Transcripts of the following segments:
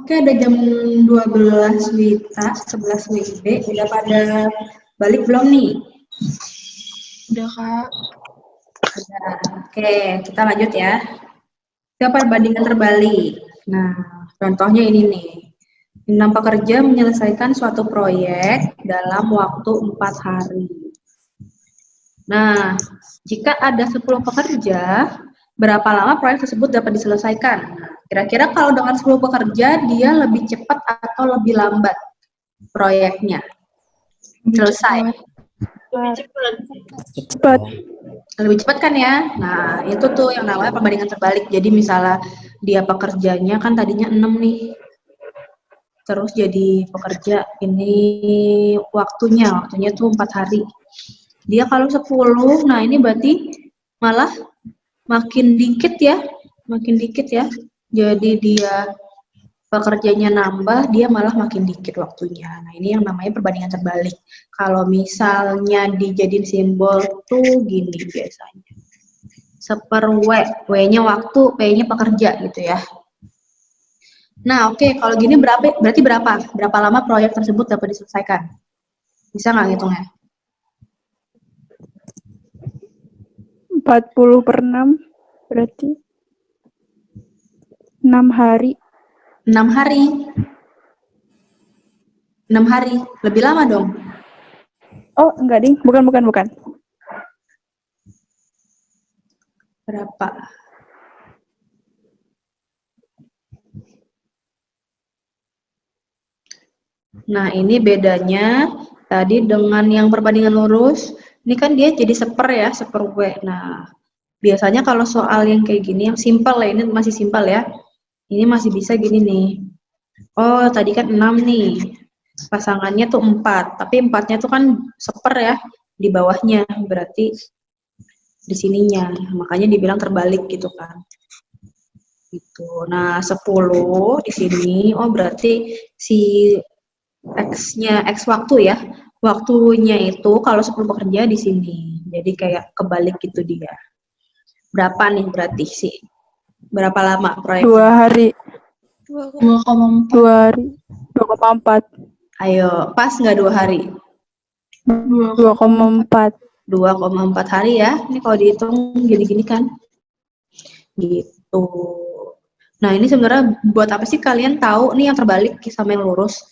Oke, ada jam 12 WITA, 11 WIB. Udah pada balik belum nih? Udah, Kak. Udah. Oke, kita lanjut ya. Ke perbandingan terbalik. Nah, contohnya ini nih. 6 pekerja menyelesaikan suatu proyek dalam waktu 4 hari. Nah, jika ada 10 pekerja, berapa lama proyek tersebut dapat diselesaikan? Nah, kira-kira kalau dengan 10 pekerja, dia lebih cepat atau lebih lambat proyeknya selesai? Cepat. Lebih cepat kan ya? Nah, itu tuh yang namanya perbandingan terbalik. Jadi misalnya dia pekerjanya kan tadinya 6 nih, terus jadi pekerja ini waktunya tuh 4 hari. Dia kalau 10, nah ini berarti malah makin dikit ya. Jadi dia pekerjanya nambah, dia malah makin dikit waktunya. Nah, ini yang namanya perbandingan terbalik. Kalau misalnya dijadiin simbol tuh gini biasanya. Seper W, W-nya waktu, P-nya pekerja gitu ya. Nah, oke, kalau gini berarti berapa? Berapa lama proyek tersebut dapat diselesaikan? Bisa nggak ngitungnya? 40/6 berarti 6 hari. 6 hari. 6 hari. Lebih lama dong. Oh, enggak, Ding. Bukan. Berapa? Nah, ini bedanya tadi dengan yang perbandingan lurus. Ini kan dia jadi seper ya, seper W. Nah, biasanya kalau soal yang kayak gini, yang simpel ya, ini masih simpel ya. Ini masih bisa gini nih. Oh, tadi kan 6 nih. Pasangannya tuh 4, tapi 4-nya tuh kan seper ya, di bawahnya. Berarti di sininya. Makanya dibilang terbalik gitu kan. Gitu. Nah, 10 di sini, oh berarti si X-nya, X waktu ya. Waktunya itu kalau 10 pekerja di sini. Jadi kayak kebalik gitu dia. Berapa nih berarti sih? Berapa lama proyek? 2 hari. 2,4. 2 hari. 2,4. Ayo, pas nggak 2 hari? 2,4. 2,4 hari ya. Ini kalau dihitung gini-gini kan. Gitu. Nah, ini sebenarnya buat apa sih kalian tahu nih yang terbalik sama yang lurus?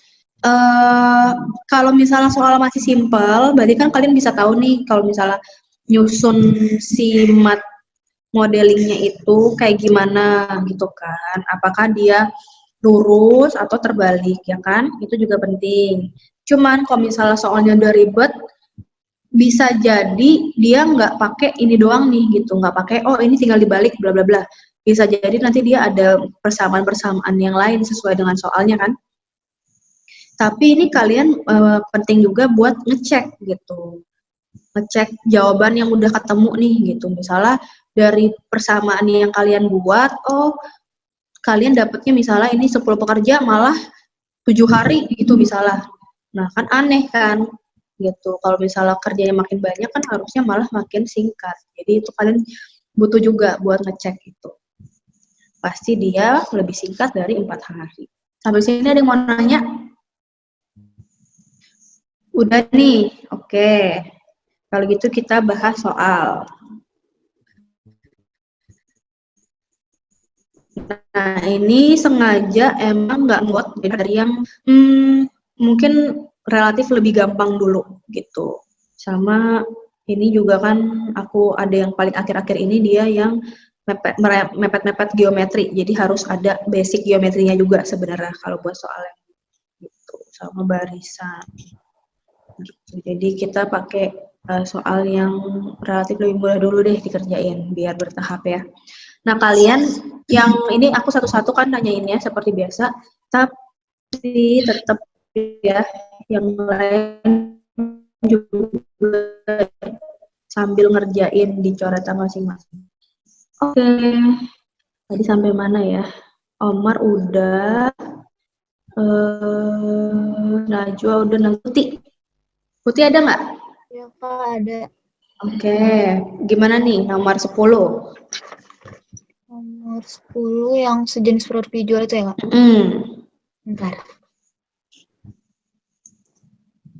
Kalau misalnya soal masih simpel, berarti kan kalian bisa tahu nih kalau misalnya nyusun si mat modelingnya itu kayak gimana gitu kan. Apakah dia lurus atau terbalik ya kan? Itu juga penting. Cuman kalau misalnya soalnya udah ribet, bisa jadi dia nggak pakai ini doang nih gitu, nggak pakai oh ini tinggal dibalik bla bla bla. Bisa jadi nanti dia ada persamaan-persamaan yang lain sesuai dengan soalnya kan. Tapi ini kalian penting juga buat ngecek gitu. Ngecek jawaban yang udah ketemu nih gitu. Misalnya dari persamaan yang kalian buat, oh kalian dapetnya misalnya ini 10 pekerja malah 7 hari gitu misalnya. Nah kan aneh kan gitu. Kalau misalnya kerjanya makin banyak kan harusnya malah makin singkat. Jadi itu kalian butuh juga buat ngecek itu. Pasti dia lebih singkat dari 4 hari. Sampai sini ada yang mau nanya? Udah nih, oke. Kalau gitu kita bahas soal. Nah, ini sengaja emang nggak buat dari yang mungkin relatif lebih gampang dulu gitu. Sama ini juga kan aku ada yang paling akhir-akhir ini dia yang mepet-mepet geometri. Jadi harus ada basic geometrinya juga sebenarnya kalau buat soalnya gitu. Sama barisan. Gitu. Jadi kita pakai soal yang relatif lebih mudah dulu deh dikerjain biar bertahap ya. Nah kalian yang ini aku satu-satu kan nanyainnya seperti biasa, tapi tetap ya yang lain juga sambil ngerjain di coretan masing-masing. Oke, tadi sampai mana ya? Omar udah, Najwa udah, Putih ada nggak? Ya Kak, ada. Oke, gimana nih nomor 10? Nomor 10 yang sejenis produk dijual itu ya Kak? Bentar.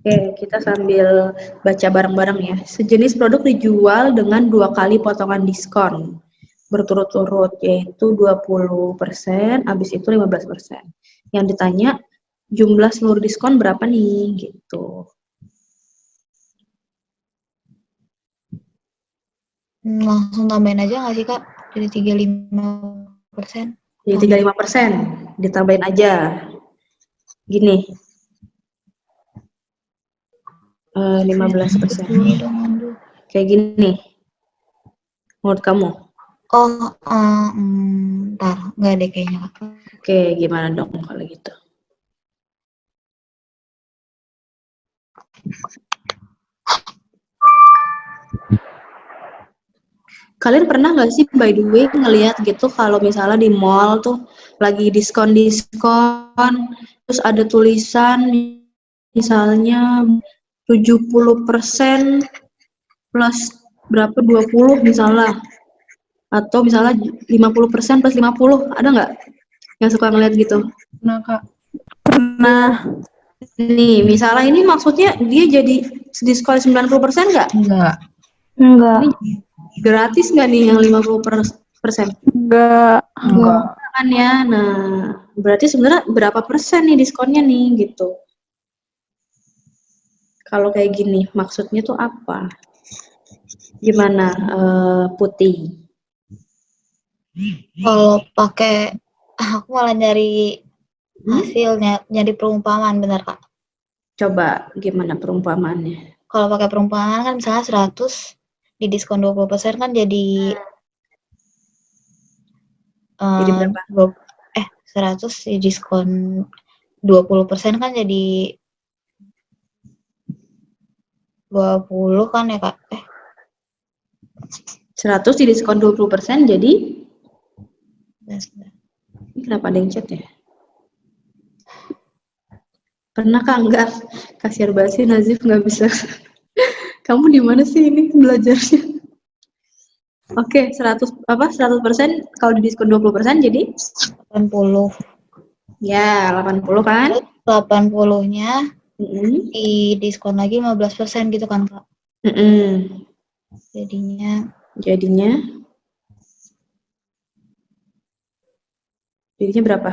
Oke, kita sambil baca bareng-bareng ya. Sejenis produk dijual dengan 2 kali potongan diskon berturut-turut, yaitu 20%, habis itu 15%. Yang ditanya, jumlah seluruh diskon berapa nih? Gitu. Langsung tambahin aja nggak sih, Kak? Jadi 35%. Jadi 35%, ditambahin aja. Gini, 15%. Ini dong, aduh. Kayak gini, menurut kamu? Oh, ntar. Nggak deh kayaknya, Kak. Oke, gimana dong kalau gitu? Kalian pernah nggak sih by the way ngelihat gitu kalau misalnya di mall tuh lagi diskon-diskon, terus ada tulisan misalnya 70% plus berapa 20 misalnya, atau misalnya 50% plus 50, ada nggak yang suka ngeliat gitu? Nah, Kak. Pernah. Nih, misalnya ini maksudnya dia jadi diskon 90% nggak? Enggak. Enggak. Ini gratis nggak nih yang 50%? Enggak. Enggak. Kan ya, nah berarti sebenarnya berapa persen nih diskonnya nih gitu. Kalau kayak gini maksudnya tuh apa? Gimana Putih? Kalau pakai, aku malah nyari hasilnya, nyari perumpamaan, benar, Kak? Coba gimana perumpamaannya? Kalau pakai perumpamaan kan misalnya 100 di diskon 20% kan jadi Jadi berapa? 100 di diskon 20% kan jadi 20 kan ya, Kak? 100 di diskon 20% jadi ini kenapa ada yang chat ya? Pernah Kak enggak? Kasiar banget sih Nazif nggak bisa. Kamu di mana sih ini belajarnya? Oke, 100% kalau di diskon 20% jadi 80. ya 80 kan? Terus 80-nya Mm-mm. di diskon lagi 15% gitu kan, Kak? Mm-mm. Jadinya Jadinya berapa?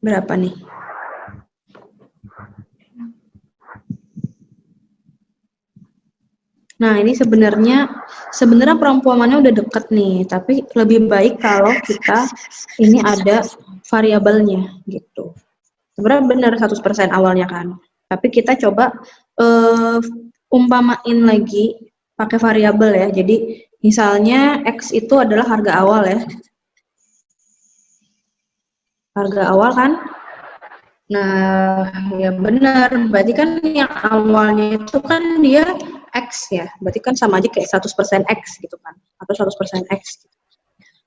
Berapa nih? Nah, ini sebenarnya perumpamannya udah deket nih, tapi lebih baik kalau kita ini ada variabelnya gitu. Sebenarnya benar 100% awalnya kan. Tapi kita coba umpamain lagi pakai variabel ya. Jadi misalnya X itu adalah harga awal ya. Harga awal kan? Nah, ya benar. Berarti kan yang awalnya itu kan dia X ya. Berarti kan sama aja kayak 100% X gitu kan. Atau 100% X.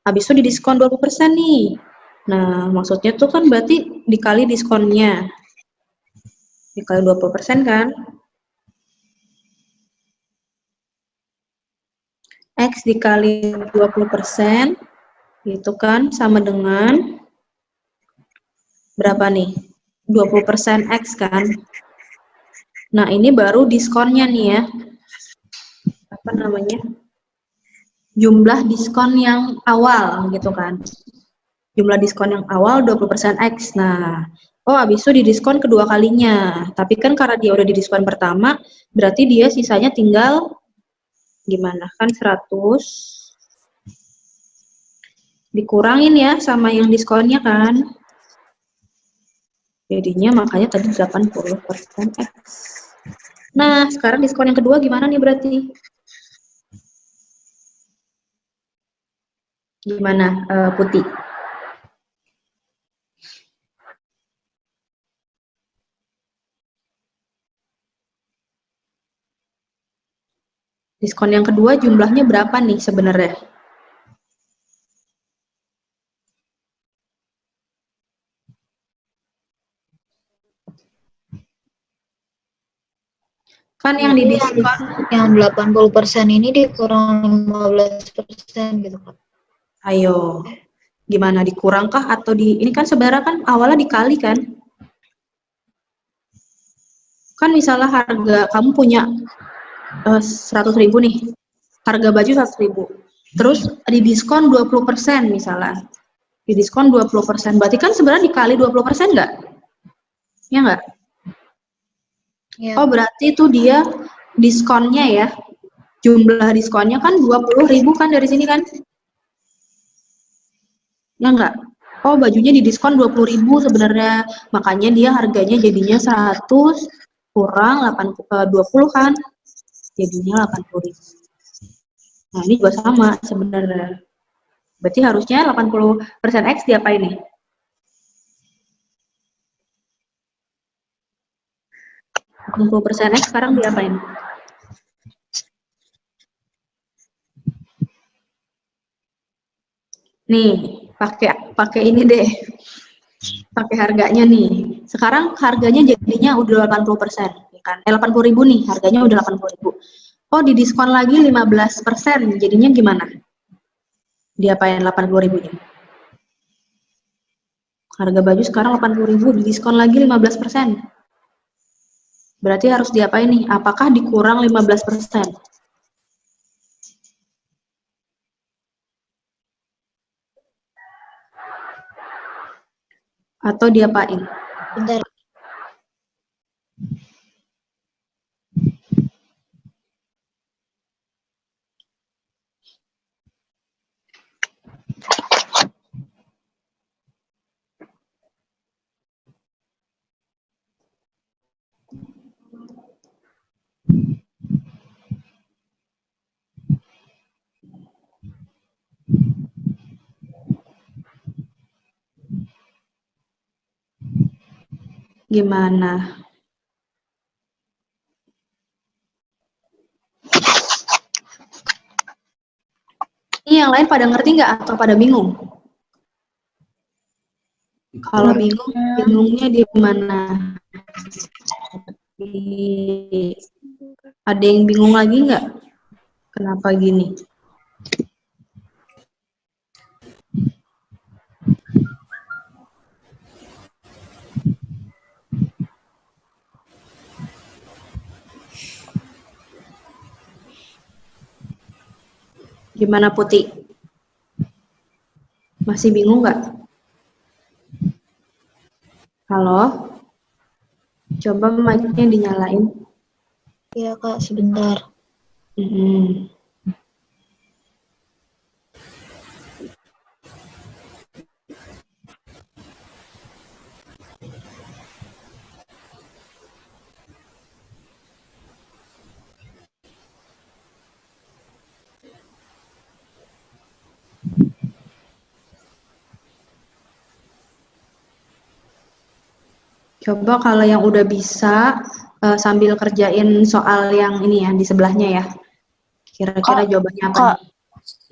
Habis itu didiskon 20% nih. Nah, maksudnya tuh kan berarti dikali diskonnya. Dikali 20% kan. X dikali 20% gitu kan sama dengan berapa nih? 20% X kan. Nah, ini baru diskonnya nih ya. Apa namanya? Jumlah diskon yang awal gitu kan. Jumlah diskon yang awal 20% X. Nah, habis itu didiskon kedua kalinya. Tapi kan karena dia udah didiskon pertama, berarti dia sisanya tinggal gimana? Kan 100 dikurangin ya sama yang diskonnya kan. Jadinya makanya tadi 80% X. Nah, sekarang diskon yang kedua gimana nih berarti? Gimana Putih? Diskon yang kedua jumlahnya berapa nih sebenarnya? Kan yang Jadi didiskon yang 80% ini dikurang 15% gitu Kak. ayo. Gimana dikurang kah atau ini kan sebenarnya kan awalnya dikali kan? Kan misalnya harga kamu punya 100.000 nih. Harga baju 100.000. Terus didiskon 20% misalnya. Didiskon 20%. Berarti kan sebenarnya dikali 20% nggak? Ya nggak? Ya. Oh, berarti itu dia diskonnya ya. Jumlah diskonnya kan 20.000 kan dari sini kan? Ya nggak? Oh, bajunya didiskon 20.000 sebenarnya. Makanya dia harganya jadinya 100 kurang 20 kan? Jadinya 80.000. Nah, ini juga sama sebenarnya. Berarti harusnya 80% X diapain nih? 80% X sekarang diapain? Nih, pakai ini deh. Pakai harganya nih. Sekarang harganya jadinya udah 80%, ya kan? 80.000 nih, harganya udah 80.000. Oh, didiskon lagi 15%, jadinya gimana? Diapain 80.000-nya? Harga baju sekarang 80.000, didiskon lagi 15%. Berarti harus diapain nih? Apakah dikurang 15%? Atau diapain? Bentar. Gimana? Ini yang lain pada ngerti nggak atau pada bingung? Kalau bingung, bingungnya di mana? Ada yang bingung lagi nggak? Kenapa gini? Gimana Putih? Masih bingung nggak? Halo? Coba mic-nya dinyalain. Iya Kak, sebentar. Coba kalau yang udah bisa sambil kerjain soal yang ini ya di sebelahnya ya. Kira-kira jawabannya apa Kak,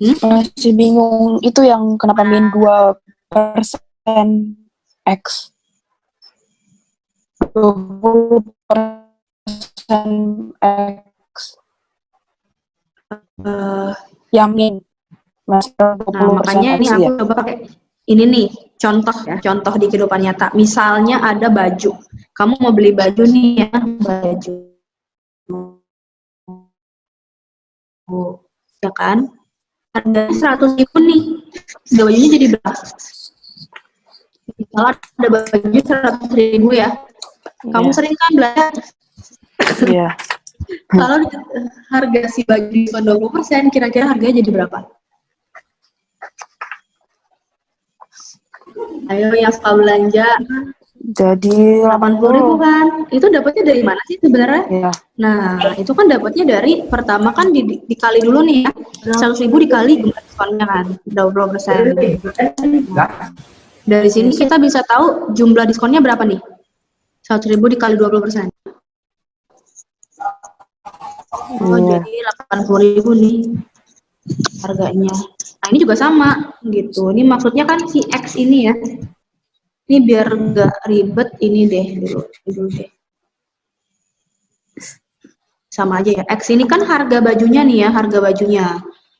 nih? masih bingung itu yang kenapa min 2% X. 20% X. Yang min. Nah, makanya ini aku coba pakai ini nih, contoh ya, contoh di kehidupan nyata. Misalnya ada baju. Kamu mau beli baju nih ya, baju. Ya kan? Harganya 100.000 nih. Bajunya jadi berapa? Misalnya ada baju 100.000 ya. Kamu sering kan belanja? Iya. Kalau harga si baju diskon 20%, kira-kira harganya jadi berapa? Ayo yang suka belanja. Jadi 80.000 80. kan? Itu dapatnya dari mana sih sebenarnya? Iya. Nah, itu kan dapatnya dari pertama kan dikali dulu nih ya. 100.000 dikali jumlah diskonnya kan, 20%. Nah, dari sini kita bisa tahu jumlah diskonnya berapa nih? 100.000 dikali 20%. Oh, Iya. jadi 80.000 nih harganya. Nah, ini juga sama gitu. Ini maksudnya kan si X ini ya. Ini biar nggak ribet ini deh dulu deh. Sama aja ya. X ini kan harga bajunya nih ya, harga bajunya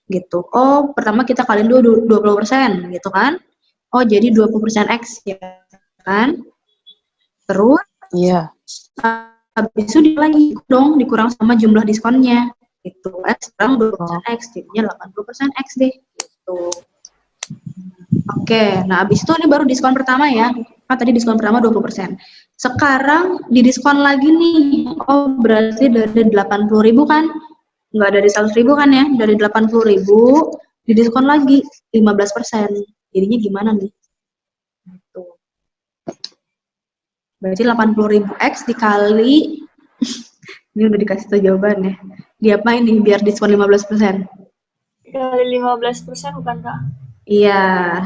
gitu. Oh, pertama kita kaliin dulu 20% gitu kan. Oh, jadi 20% X ya kan. Terus Iya. habis itu dia lagi dong dikurang sama jumlah diskonnya gitu. X kurang 20% X jadinya 80% X deh gitu. Oke, nah habis itu ini baru diskon pertama ya. Kan tadi diskon pertama 20%. Sekarang didiskon lagi nih. Oh, berarti dari 80.000 kan? Nggak dari 100.000 kan ya? Dari 80.000 didiskon lagi 15%. Jadinya gimana nih? Gitu. Berarti 80.000 X dikali ini udah dikasih tuh jawabannya. Diapain nih biar diskon 15%? Kali 15% bukan Kak? Iya,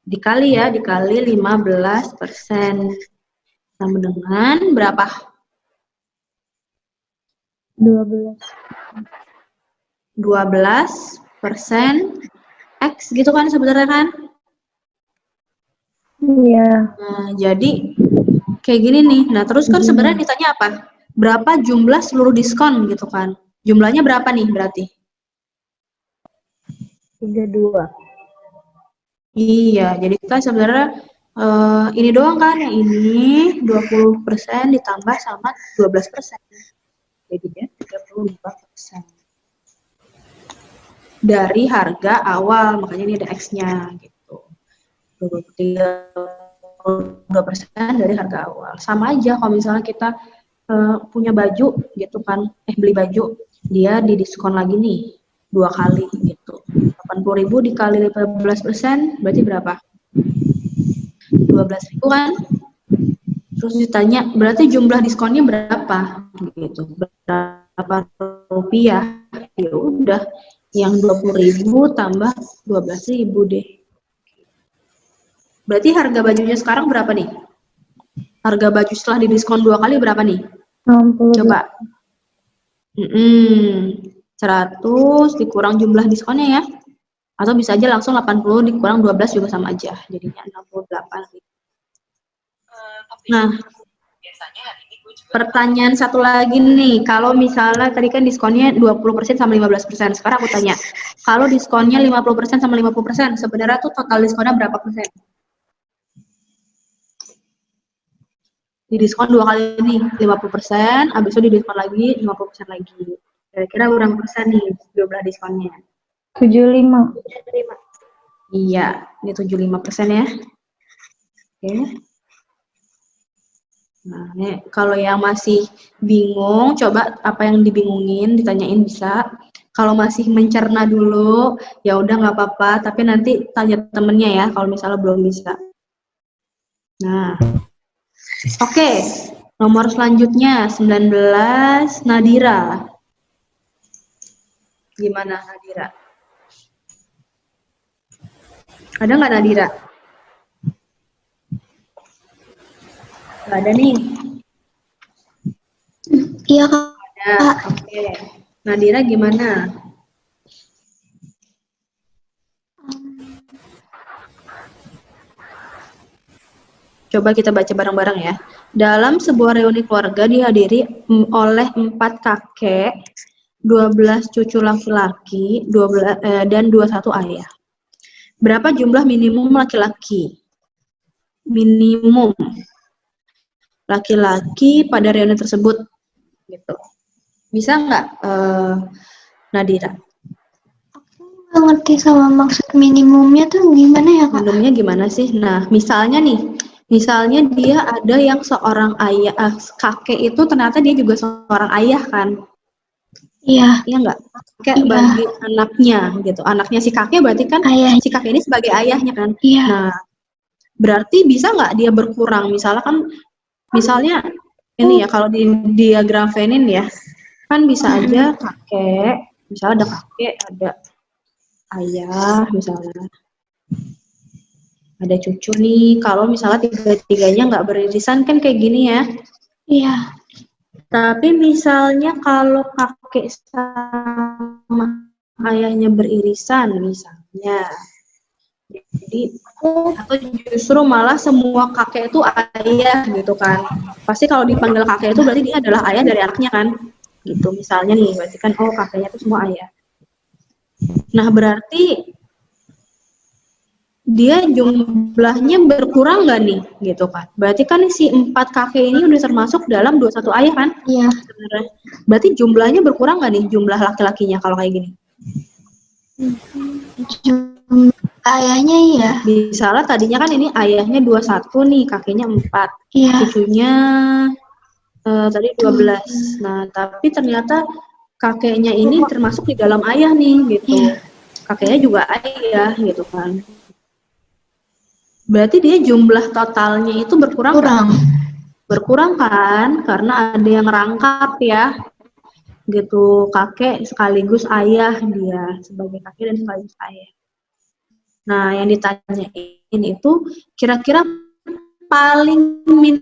dikali 15%. Sama dengan berapa? 12. 12% X gitu kan sebenarnya kan? Iya. Nah, jadi kayak gini nih. Nah, terus kan sebenarnya ditanya apa? Berapa jumlah seluruh diskon gitu kan? Jumlahnya berapa nih berarti? 32. Iya, jadi kan sebenarnya ini doang kan yang ini 20% ditambah sama 12%. Jadinya 34%. Dari harga awal, makanya ini ada X-nya gitu. 32% dari harga awal. Sama aja kalau misalnya kita punya baju gitu kan, beli baju, dia didiskon lagi nih 2 kali gitu. 80.000 dikali 15% berarti berapa? 12.000 kan? Terus ditanya, berarti jumlah diskonnya berapa? Gitu. Berapa rupiah? Ya udah, yang 20.000 tambah 12.000 deh. Berarti harga bajunya sekarang berapa nih? Harga baju setelah didiskon 2 kali berapa nih? 60. Coba. 100 dikurang jumlah diskonnya ya. Atau bisa aja langsung 80 dikurang 12 juga sama aja. Jadinya 68. Nah, pertanyaan satu lagi nih. Kalau misalnya tadi kan diskonnya 20% sama 15%. Sekarang aku tanya. Kalau diskonnya 50% sama 50%, sebenarnya tuh total diskonnya berapa persen? Di diskon 2 kali nih, 50%, habis itu didiskon lagi 50% lagi. Kira-kira berapa persen nih jumlah diskonnya? 75. Iya, ini 75% ya. Oke. Nah, ini kalau yang masih bingung, coba apa yang dibingungin, ditanyain bisa. Kalau masih mencerna dulu, ya udah nggak apa-apa, tapi nanti tanya temennya ya kalau misalnya belum bisa. Nah, oke. Nomor selanjutnya 19 Nadira. Gimana Nadira? Ada nggak Nadira? Nggak ada nih. Iya Kak. Ada. Oke. Nadira gimana? Coba kita baca bareng-bareng ya. Dalam sebuah reuni keluarga dihadiri oleh 4 kakek, 12 cucu laki-laki, dan 21 ayah. Berapa jumlah minimum laki-laki? Minimum laki-laki pada reuni tersebut, gitu. Bisa nggak, Nadira? Nggak ngerti sama maksud minimumnya tuh gimana ya Kak? Minimumnya gimana sih? Nah, misalnya dia ada yang seorang ayah, kakek itu ternyata dia juga seorang ayah kan? Iya. Iya nggak? Kayak Iya. bagi anaknya gitu. Anaknya si kakek berarti kan Ayah. si kakek ini sebagai ayahnya kan. Iya. Nah, berarti bisa nggak dia berkurang? Misalnya ini ya, kalau diagrafenin ya, kan bisa aja kakek, misalnya ada kakek, ada ayah, misalnya ada cucu nih. Kalau misalnya tiga-tiganya nggak beririsan kan kayak gini ya. Iya. Tapi misalnya kalau kakek sama ayahnya beririsan misalnya, jadi atau justru malah semua kakek itu ayah gitu kan. Pasti kalau dipanggil kakek itu berarti dia adalah ayah dari anaknya kan. Gitu misalnya nih, berarti kan oh kakeknya itu semua ayah. Nah, berarti dia jumlahnya berkurang nggak nih gitu kan. Berarti kan si 4 kakek ini udah termasuk dalam 21 ayah kan? Iya. Sebenarnya. Berarti jumlahnya berkurang nggak nih jumlah laki-lakinya kalau kayak gini? Ayahnya iya. Misalnya tadinya kan ini ayahnya 21 nih, kakeknya 4. Iya. Cucunya tadi 12. Nah, tapi ternyata kakeknya ini termasuk di dalam ayah nih gitu. Iya. Kakeknya juga ayah gitu kan. Berarti dia jumlah totalnya itu berkurang nggak? Kurang. Berkurang kan, karena ada yang rangkap ya, gitu. Kakek sekaligus ayah dia, sebagai kakek dan sekaligus ayah. Nah, yang ditanyain itu kira-kira paling minimum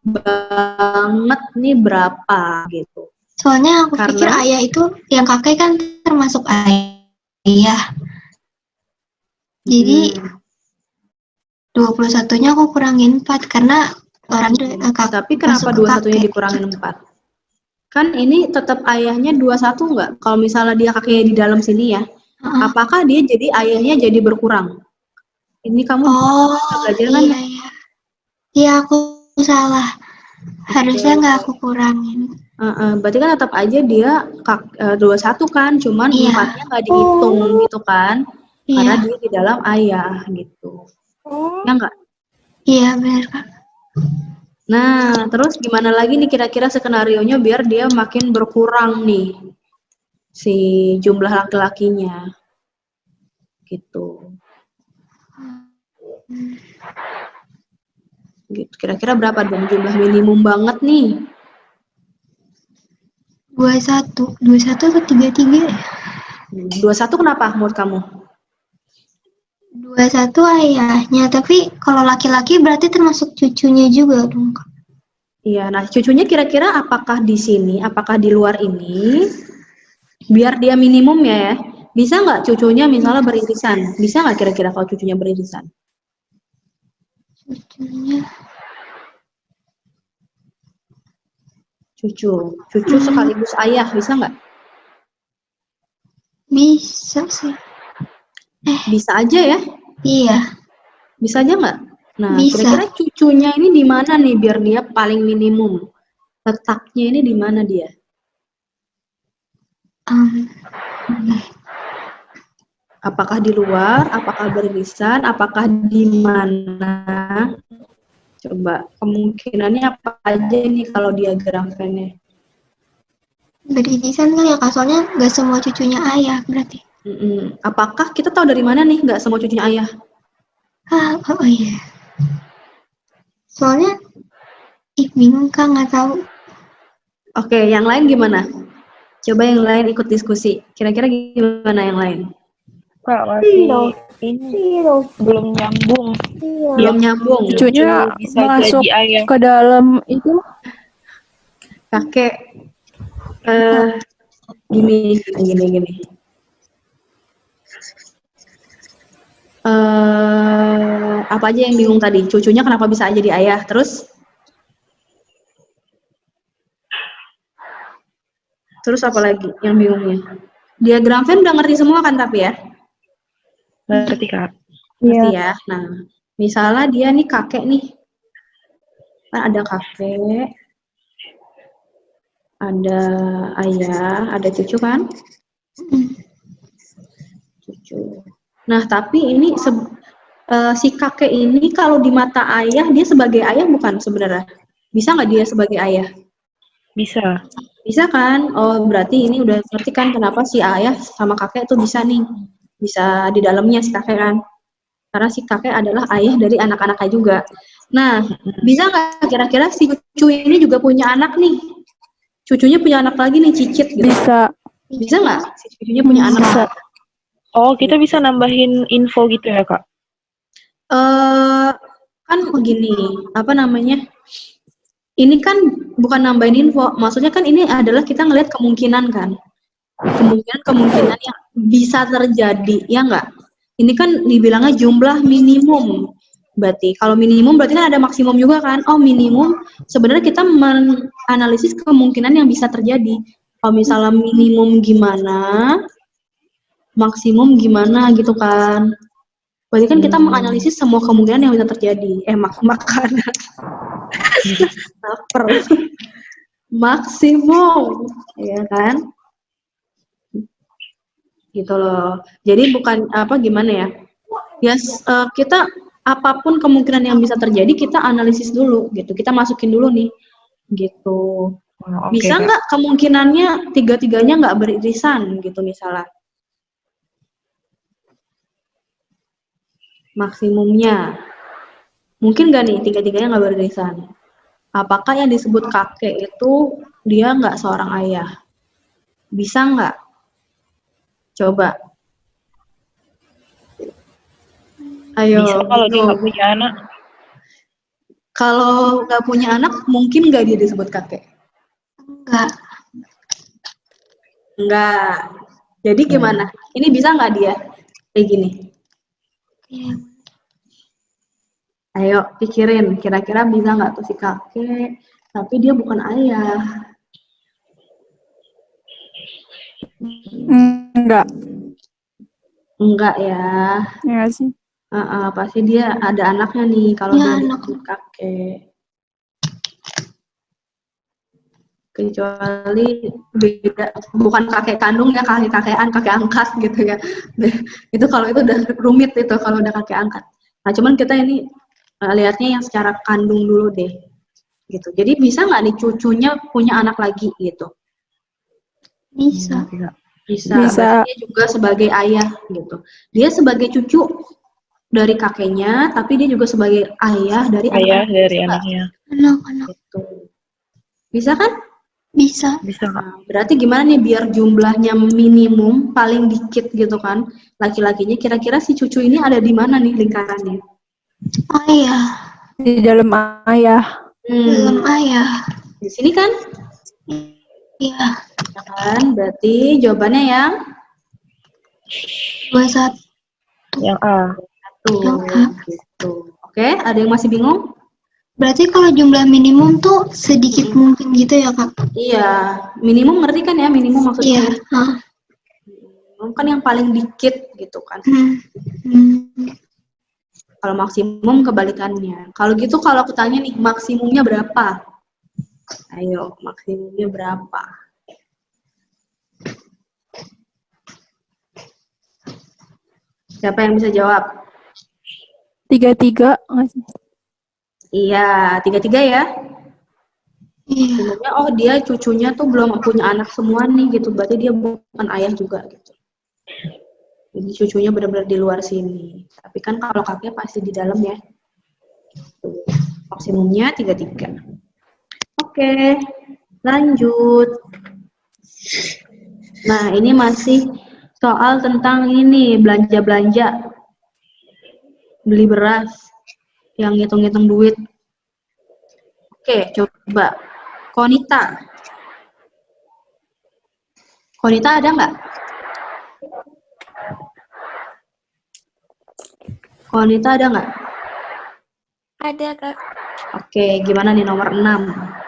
banget nih berapa gitu. Soalnya aku pikir Karena ayah itu, yang kakek kan termasuk ayah. Jadi 21-nya aku kurangin 4 karena orang tapi kenapa 21-nya dikurangin 4? Kan ini tetap ayahnya 21 nggak? Kalau misalnya dia kakeknya di dalam sini ya, apakah dia jadi ayahnya jadi berkurang? Ini kamu belajar kan? Iya. Iya, aku salah. Harusnya nggak aku kurangin. Berarti kan tetap aja dia 21 kan, cuman 4-nya nggak dihitung gitu kan? Karena dia di dalam ayah gitu. Ya nggak? Iya, benar Kak. Nah, terus gimana lagi nih kira-kira skenarionya biar dia makin berkurang nih si jumlah laki-lakinya gitu. Gitu. Kira-kira berapa dong jumlah minimum banget nih? 21 atau 33 ya? 21 kenapa menurut kamu? 21 ayahnya, tapi kalau laki-laki berarti termasuk cucunya juga dong Kak. Iya, nah cucunya kira-kira apakah di sini, apakah di luar ini? Biar dia minimum ya. Bisa nggak cucunya misalnya beririsan? Bisa nggak kira-kira kalau cucunya beririsan? Cucu sekaligus ayah, bisa nggak? Bisa sih. Bisa aja ya? Iya. Bisa aja nggak? Nah, Bisa. kira-kira cucunya ini di mana nih biar dia paling minimum? Letaknya ini di mana dia? Apakah di luar? Apakah beririsan? Apakah di mana? Coba kemungkinannya apa aja nih kalau diagramkannya? Beririsan kan ya Kak, soalnya nggak semua cucunya ayah berarti. Apakah kita tahu dari mana nih nggak semua cucunya ayah? Oh iya. Soalnya bingung Kak, nggak tahu. Oke, yang lain gimana? Coba yang lain ikut diskusi. Kira-kira gimana yang lain? Kak, masih ini belum nyambung. Belum nyambung. Cucunya bisa masuk jadi ayah. ke dalam itu. Kakek gini. Apa aja yang bingung tadi? Cucunya kenapa bisa jadi ayah? Terus apa lagi yang bingungnya? Diagram Venn udah ngerti semua kan tapi ya? Ngerti Kak. Ngerti ya. Nah, misalnya dia nih kakek nih. Kan ada kakek, ada ayah, ada cucu kan? Cucu. Nah, tapi ini si kakek ini kalau di mata ayah dia sebagai ayah bukan sebenarnya? Bisa nggak dia sebagai ayah? Bisa. Bisa kan? Oh, berarti ini udah ngerti kan kenapa si ayah sama kakek tuh bisa nih. bisa di dalamnya si kakek kan. Karena si kakek adalah ayah dari anak-anaknya juga. Nah, bisa nggak kira-kira si cucu ini juga punya anak nih? Cucunya punya anak lagi nih, cicit gitu. Bisa. Bisa nggak si cucunya punya anak? Bisa. Oh, kita bisa nambahin info gitu ya, Kak? Kan begini, apa namanya? Ini kan bukan nambahin info, maksudnya kan ini adalah kita ngelihat kemungkinan kan. Kemungkinan yang bisa terjadi, ya nggak? Ini kan dibilangnya jumlah minimum. Berarti kalau minimum berarti kan ada maksimum juga kan? Oh, minimum sebenarnya kita menganalisis kemungkinan yang bisa terjadi. Kalau misalnya minimum gimana, maksimum gimana gitu kan. Berarti kan kita menganalisis semua kemungkinan yang bisa terjadi. Makanan. Lapar. Maksimum, ya kan? Gitu loh. Jadi bukan apa gimana ya? Ya kita apapun kemungkinan yang bisa terjadi kita analisis dulu gitu. Kita masukin dulu nih. Gitu. Oh, oke, Bisa Kak. nggak kemungkinannya tiga-tiganya nggak beririsan gitu misalnya? Maksimumnya. Mungkin nggak nih tiga-tiganya nggak beririsan? Apakah yang disebut kakek itu dia nggak seorang ayah? Bisa nggak? Coba. Ayo. Bisa kalau dia gitu. nggak punya anak. Kalau nggak punya anak, mungkin nggak dia disebut kakek? Enggak. Enggak. Jadi gimana? Ini bisa nggak dia kayak gini? Iya. Ayo pikirin, kira-kira bisa nggak tuh si kakek, tapi dia bukan ayah. Enggak. Enggak ya. Ya sih. Pasti dia ada anaknya nih kalau Ya, dia anak. disebut kakek. Kecuali beda, bukan kakek kandung ya, kakek-kakekan, kakek angkat gitu ya. Itu kalau itu udah rumit itu kalau udah kakek angkat. Nah, cuman kita ini lihatnya yang secara kandung dulu deh. Gitu. Jadi bisa nggak nih cucunya punya anak lagi gitu? Bisa. Bisa. Bisa. Berarti dia juga sebagai ayah gitu. Dia sebagai cucu dari kakeknya, tapi dia juga sebagai ayah dari Ayah anak-anaknya. dari Bisa nggak? anaknya. Anak-anak. Gitu. Bisa kan? Bisa. Bisa, Kak. Nah, berarti gimana nih biar jumlahnya minimum paling dikit gitu kan? Laki-lakinya kira-kira si cucu ini ada di mana nih lingkarannya? Ayah. Di dalam ayah. Dalam ayah. Di sini kan? Iya. Ya kan? Berarti jawabannya yang 21. Yang A. satu. Yang A. Gitu. Oke, ada yang masih bingung? Berarti kalau jumlah minimum tuh sedikit mungkin gitu ya, Kak? Iya, minimum ngerti kan ya minimum maksudnya? Iya. Minimum kan yang paling dikit gitu kan. Kalau maksimum kebalikannya. Kalau gitu kalau aku tanya nih maksimumnya berapa? Ayo, maksimumnya berapa? Siapa yang bisa jawab? 33 nggak sih? Iya, 33 ya. Iya. Maksimumnya, oh dia cucunya tuh belum punya anak semua nih gitu. Berarti dia bukan ayah juga gitu. Jadi cucunya benar-benar di luar sini. Tapi kan kalau kakek pasti di dalam ya. Tuh. Maksimumnya 33. Oke, lanjut. Nah, ini masih soal tentang ini, belanja-belanja. Beli beras, yang ngitung-ngitung duit. Oke, coba. Konita. Konita ada nggak? Konita ada nggak? Ada, Kak. Oke, gimana nih nomor 6?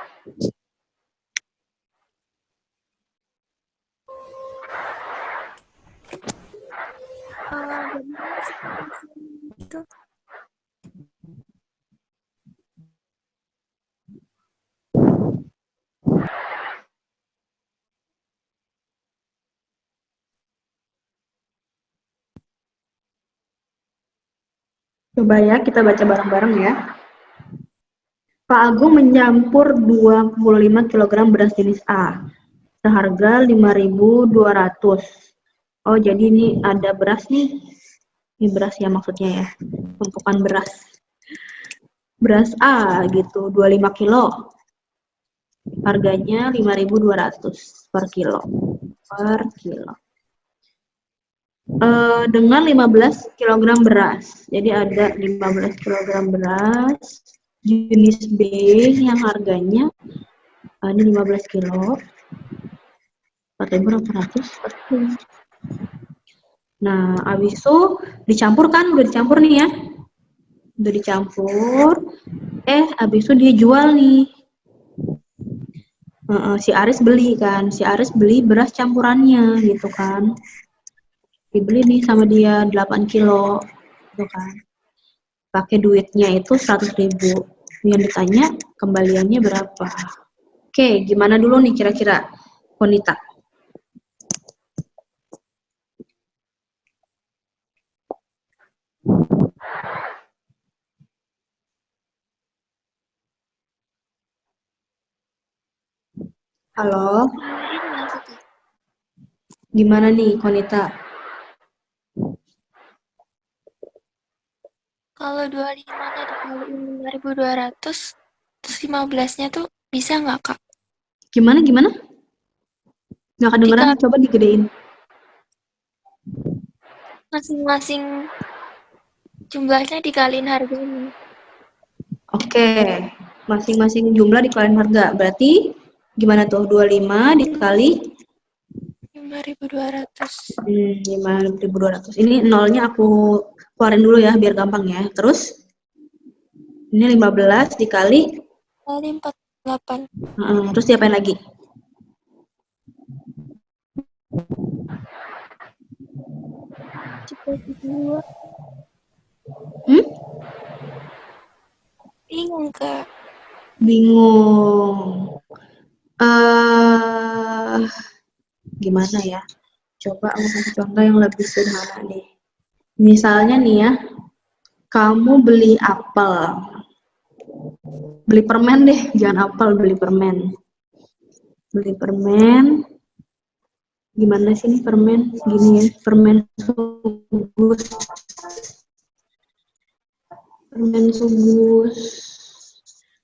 Coba ya, kita baca bareng-bareng ya. Pak Agung mencampur 25 kg beras jenis A seharga 5.200. Oh, jadi ini ada beras nih. Ini beras ya maksudnya ya. Tumpukan beras. Beras A gitu, 25 kilo. Harganya 5.200 per kilo. Per kilo. Dengan 15 kg beras. Jadi ada 15 kg beras jenis B yang harganya ini 15 kilo 4.800 per kilo. Nah, habis itu dicampur kan, udah dicampur nih ya. Udah dicampur. Habis itu dia jual nih. Si Aris beli kan, si Aris beli beras campurannya gitu kan. Dibeli nih sama dia 8 kilo gitu kan. Pakai duitnya itu 100.000. Yang ditanya kembaliannya berapa. Oke, gimana dulu nih kira-kira wanita? Halo, gimana nih Konita? Kalau 25-nya dikaliin 5.200, terus 15-nya tuh bisa nggak, Kak? Gimana? Nggak kedengeran, coba digedein. Masing-masing jumlahnya dikaliin harganya. Oke, masing-masing jumlah dikaliin harga. Berarti gimana tuh? 25 dikali 5.200. 5.200. Ini nolnya aku keluarin dulu ya biar gampang ya. Terus ini 15 dikali Kali 48. terus diapain lagi? Dibagi 2. Bingung, Kak. Bingung. Gimana ya? Coba aku kasih contoh yang lebih sederhana nih. Misalnya nih ya, kamu beli apel. Beli permen deh, jangan apel, beli permen. Beli permen. Gimana sih nih permen? Gini ya, permen subus.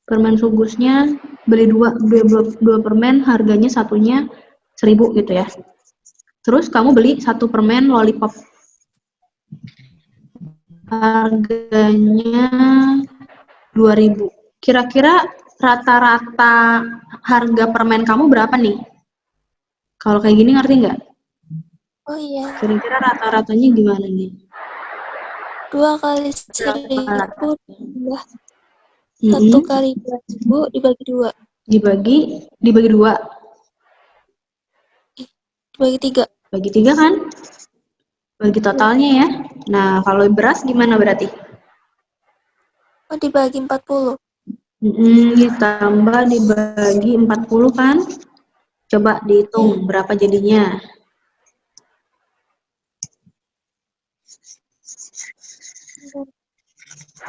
Permen subusnya beli dua permen, harganya satunya 1.000 gitu ya. Terus kamu beli satu permen lollipop, harganya 2.000. Kira-kira rata-rata harga permen kamu berapa nih? Kalau kayak gini ngerti nggak? Oh iya, Kira-kira rata-ratanya gimana nih? 2 kali 1.000 tambah 1 Mm-mm. kali 2.000 dibagi 2. Dibagi 2. Dibagi 3. Bagi 3 kan? Bagi totalnya ya. Nah, kalau beras gimana berarti? Oh, dibagi 40. Ditambah dibagi 40 kan? Coba dihitung berapa jadinya.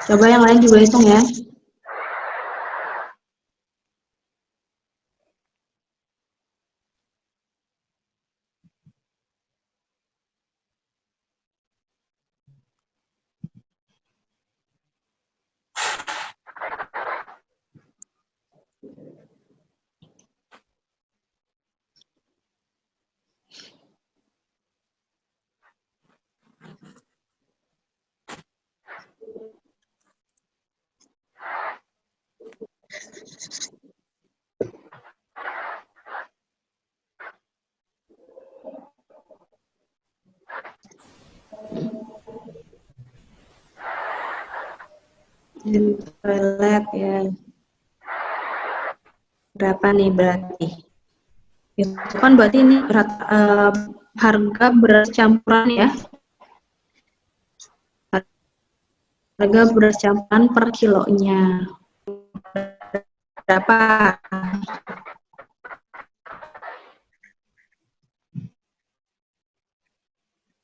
Coba yang lain juga hitung ya. Di toilet ya. Berapa nih berarti? Itu kan berarti ini harga beras campuran ya. Harga beras campuran per kilonya. Berapa?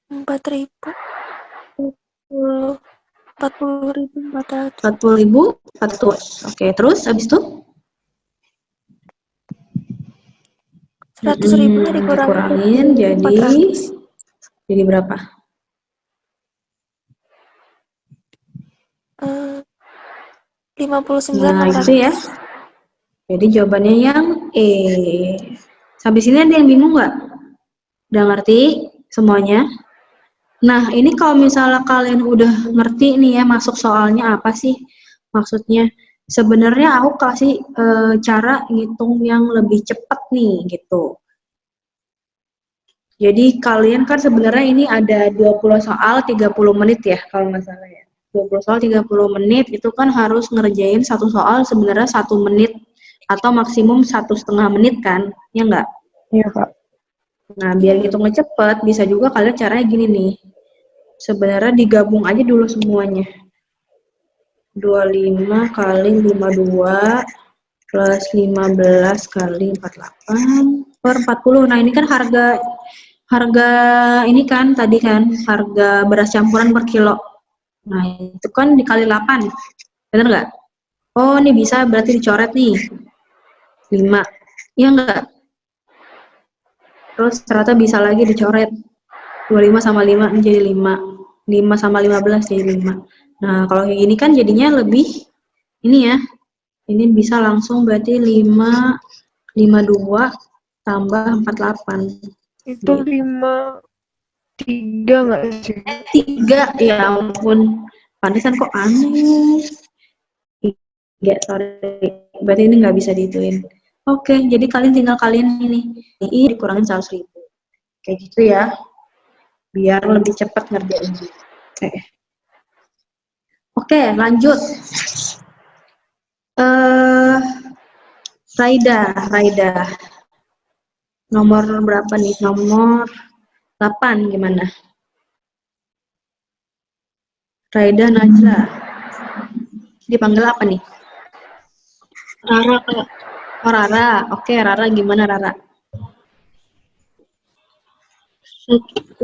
4.000. 40.400. 40.400. Oke, terus habis itu? 100.000-nya dikurangin Dikurangin jadi Jadi berapa? Eh, Nah, 59.600. itu ya. Jadi jawabannya yang E. Sampai sini ada yang bingung nggak? Udah ngerti semuanya? Nah, ini kalau misalnya kalian udah ngerti nih ya, masuk soalnya apa sih maksudnya? Sebenarnya aku kasih cara ngitung yang lebih cepat nih gitu. Jadi kalian kan sebenarnya ini ada 20 soal 30 menit ya kalau nggak salah ya. 20 soal 30 menit itu kan harus ngerjain satu soal sebenarnya 1 menit atau maksimum 1,5 menit kan, ya nggak? Iya, Kak. Nah, biar ngitungnya cepet, bisa juga kalian caranya gini nih. Sebenarnya digabung aja dulu semuanya. 25 kali 52 plus 15 kali 48 per 40. Nah, ini kan harga ini kan tadi kan harga beras campuran per kilo. Nah, itu kan dikali 8. Bener nggak? Oh, ini bisa berarti dicoret nih. 5. Iya nggak? Terus ternyata bisa lagi dicoret. 25 sama 5 menjadi 5. 5 sama 15 jadi 5. Nah, kalau kayak gini kan jadinya lebih ini ya. Ini bisa langsung berarti 5 52 tambah 48. Itu 53 nggak sih? 3, ya ampun. Pantesan kok aneh. 3, sorry. Berarti ini nggak bisa dihituin. Oke, jadi kalian ini dikurangin 100.000. Kayak gitu ya. Biar lebih cepat ngerjainnya. Oke, lanjut. Raida. Nomor berapa nih? Nomor 8 gimana? Raida Najla. Dipanggil apa nih? Rara, Kak. Oh, Rara. Oke, Rara gimana Rara?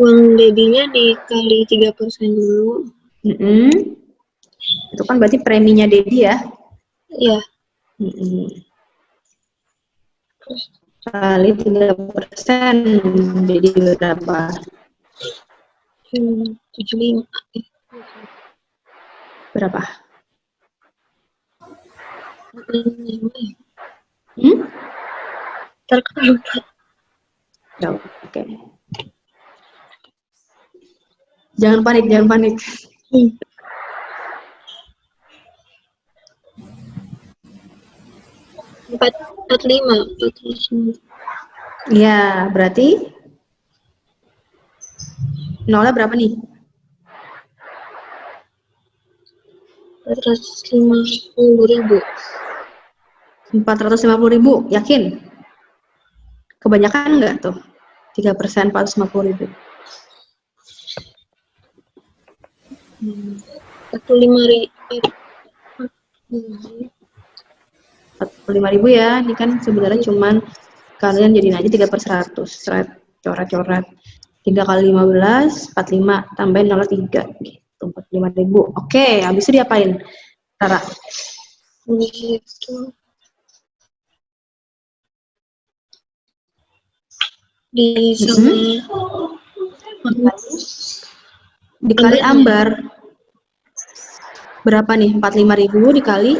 Uang dedinya dikali 3% dulu. Itu kan berarti preminya Dedi ya? Iya. Kali 3% jadi berapa? 75. Berapa? 45. Terlupa. Ya, oke. Jangan panik. 45. Iya, berarti nolnya berapa nih? 450.000. 450.000, yakin? Kebanyakan nggak tuh? 3% 450.000. 45.000 ya, ini kan sebenarnya cuman kalian jadiin aja 3/100, coret-coret. 3 kali 15, 45, tambahin 0,3 gitu, 45.000. Oke, habis itu diapain? Rara. Itu di sama dikali ambar. Berapa nih? 45.000 dikali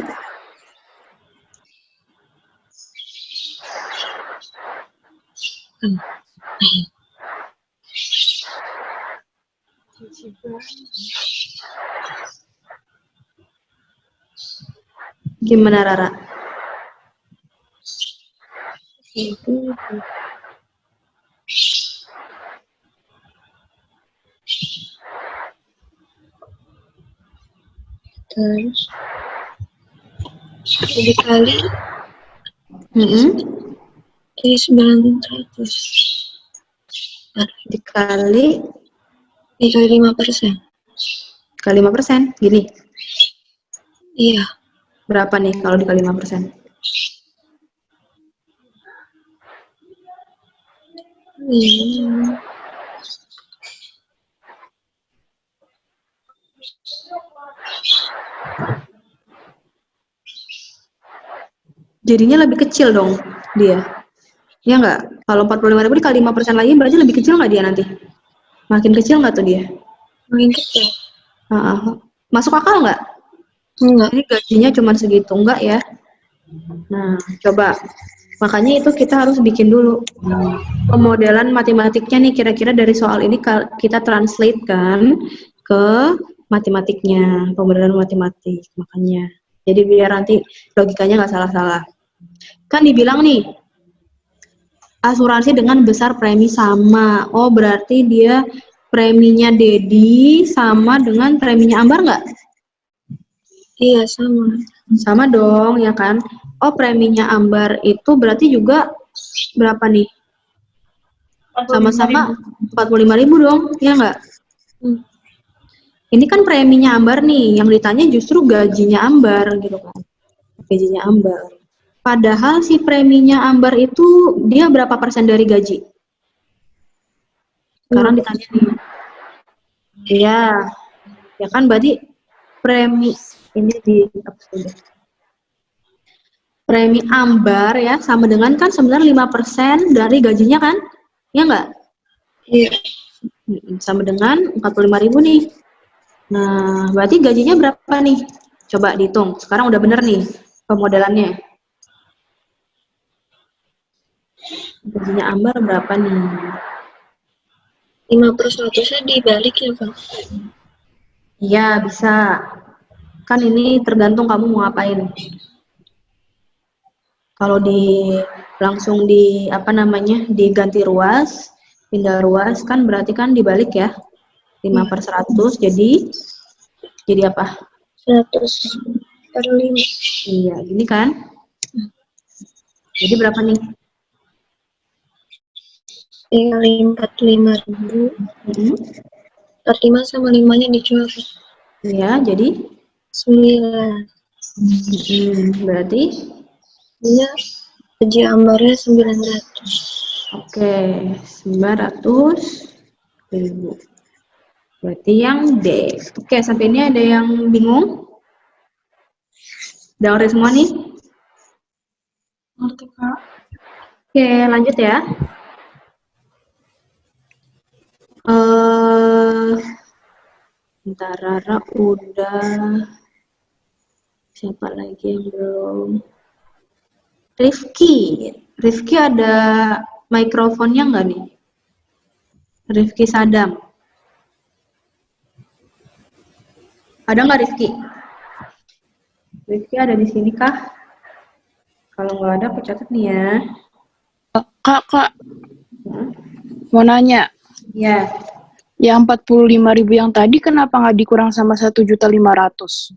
gimana Rara? itu terus dikali jadi 900. Dikali 5%. kali 5%, gini. Iya. Berapa nih kalau dikali 5%? Jadinya lebih kecil dong dia. Ya nggak? Kalau 45.000 dikali 5% lagi berarti lebih kecil nggak dia nanti? Makin kecil nggak tuh dia? Makin kecil. Masuk akal nggak? Enggak. Ini gajinya cuma segitu, enggak ya? Nah, coba. Makanya itu kita harus bikin dulu pemodelan matematiknya nih, kira-kira dari soal ini kita translate kan ke matematiknya, pemodelan matematik. Makanya. Jadi biar nanti logikanya nggak salah-salah. Kan dibilang nih, asuransi dengan besar premi sama. Oh, berarti dia preminya Dedi sama dengan preminya Ambar nggak? Iya, sama. Sama dong, ya kan? Oh, preminya Ambar itu berarti juga berapa nih? Sama-sama 45.000 dong, ya nggak? Ini kan preminya Ambar nih, yang ditanya justru gajinya Ambar gitu kan. Gajinya Ambar. Padahal si preminya Ambar itu dia berapa persen dari gaji? Sekarang ditanya nih. Iya, ya kan berarti premi ini di premi Ambar ya sama dengan kan sebenarnya 5% dari gajinya kan? Ya nggak? Iya. Sama dengan 45.000 nih. Nah, berarti gajinya berapa nih? Coba dihitung. Sekarang udah bener nih pemodelannya. Gajinya Ambar berapa nih? 5/100-nya dibalik ya, Bang? Iya, bisa. Kan ini tergantung kamu mau ngapain. Kalau langsung diganti ruas, pindah ruas kan berarti kan dibalik ya. 5/100 jadi apa? 100/5. Iya, gini kan? Jadi berapa nih? Tinggal 45.000. 45 sama 5-nya dijual. Iya, jadi 9. berarti Iya, gaji Ambarnya 900. oke, 900.000. Berarti yang D. Oke, sampai ini ada yang bingung? Udah ngerti semua nih? Ngerti, Kak? Oke, lanjut ya. Bentar, Rara udah. Siapa lagi yang belum? Rifki ada mikrofonnya nggak nih? Rifki Sadam. Ada nggak Rifki? Rifki ada di sini kah? Kalau nggak ada, aku catat nih ya. Kak, mau nanya. Ya. Yang 45.000 yang tadi kenapa nggak dikurang sama 1.500.000?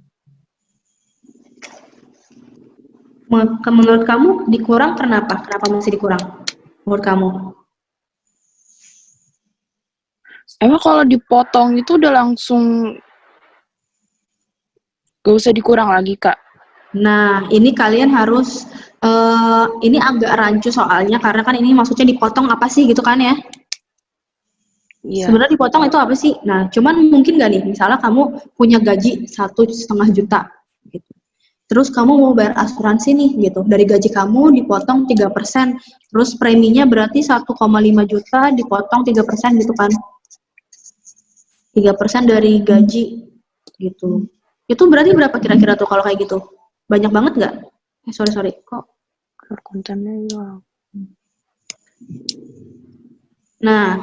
Menurut kamu dikurang kenapa? Kenapa mesti dikurang? Menurut kamu? Emang kalau dipotong itu udah langsung gak usah dikurang lagi, Kak? Nah, ini kalian harus ini agak rancu soalnya karena kan ini maksudnya dipotong apa sih gitu kan ya? Iya. Sebenarnya dipotong itu apa sih? Nah, cuman mungkin gak nih, misalnya kamu punya gaji 1,5 juta, gitu. Terus kamu mau bayar asuransi nih, gitu. Dari gaji kamu dipotong 3%, terus preminya berarti 1,5 juta dipotong 3% gitu kan? 3% dari gaji, gitu. Itu berarti berapa kira-kira tuh kalau kayak gitu? Banyak banget nggak? Sorry, kok Kontennya hilang. Nah,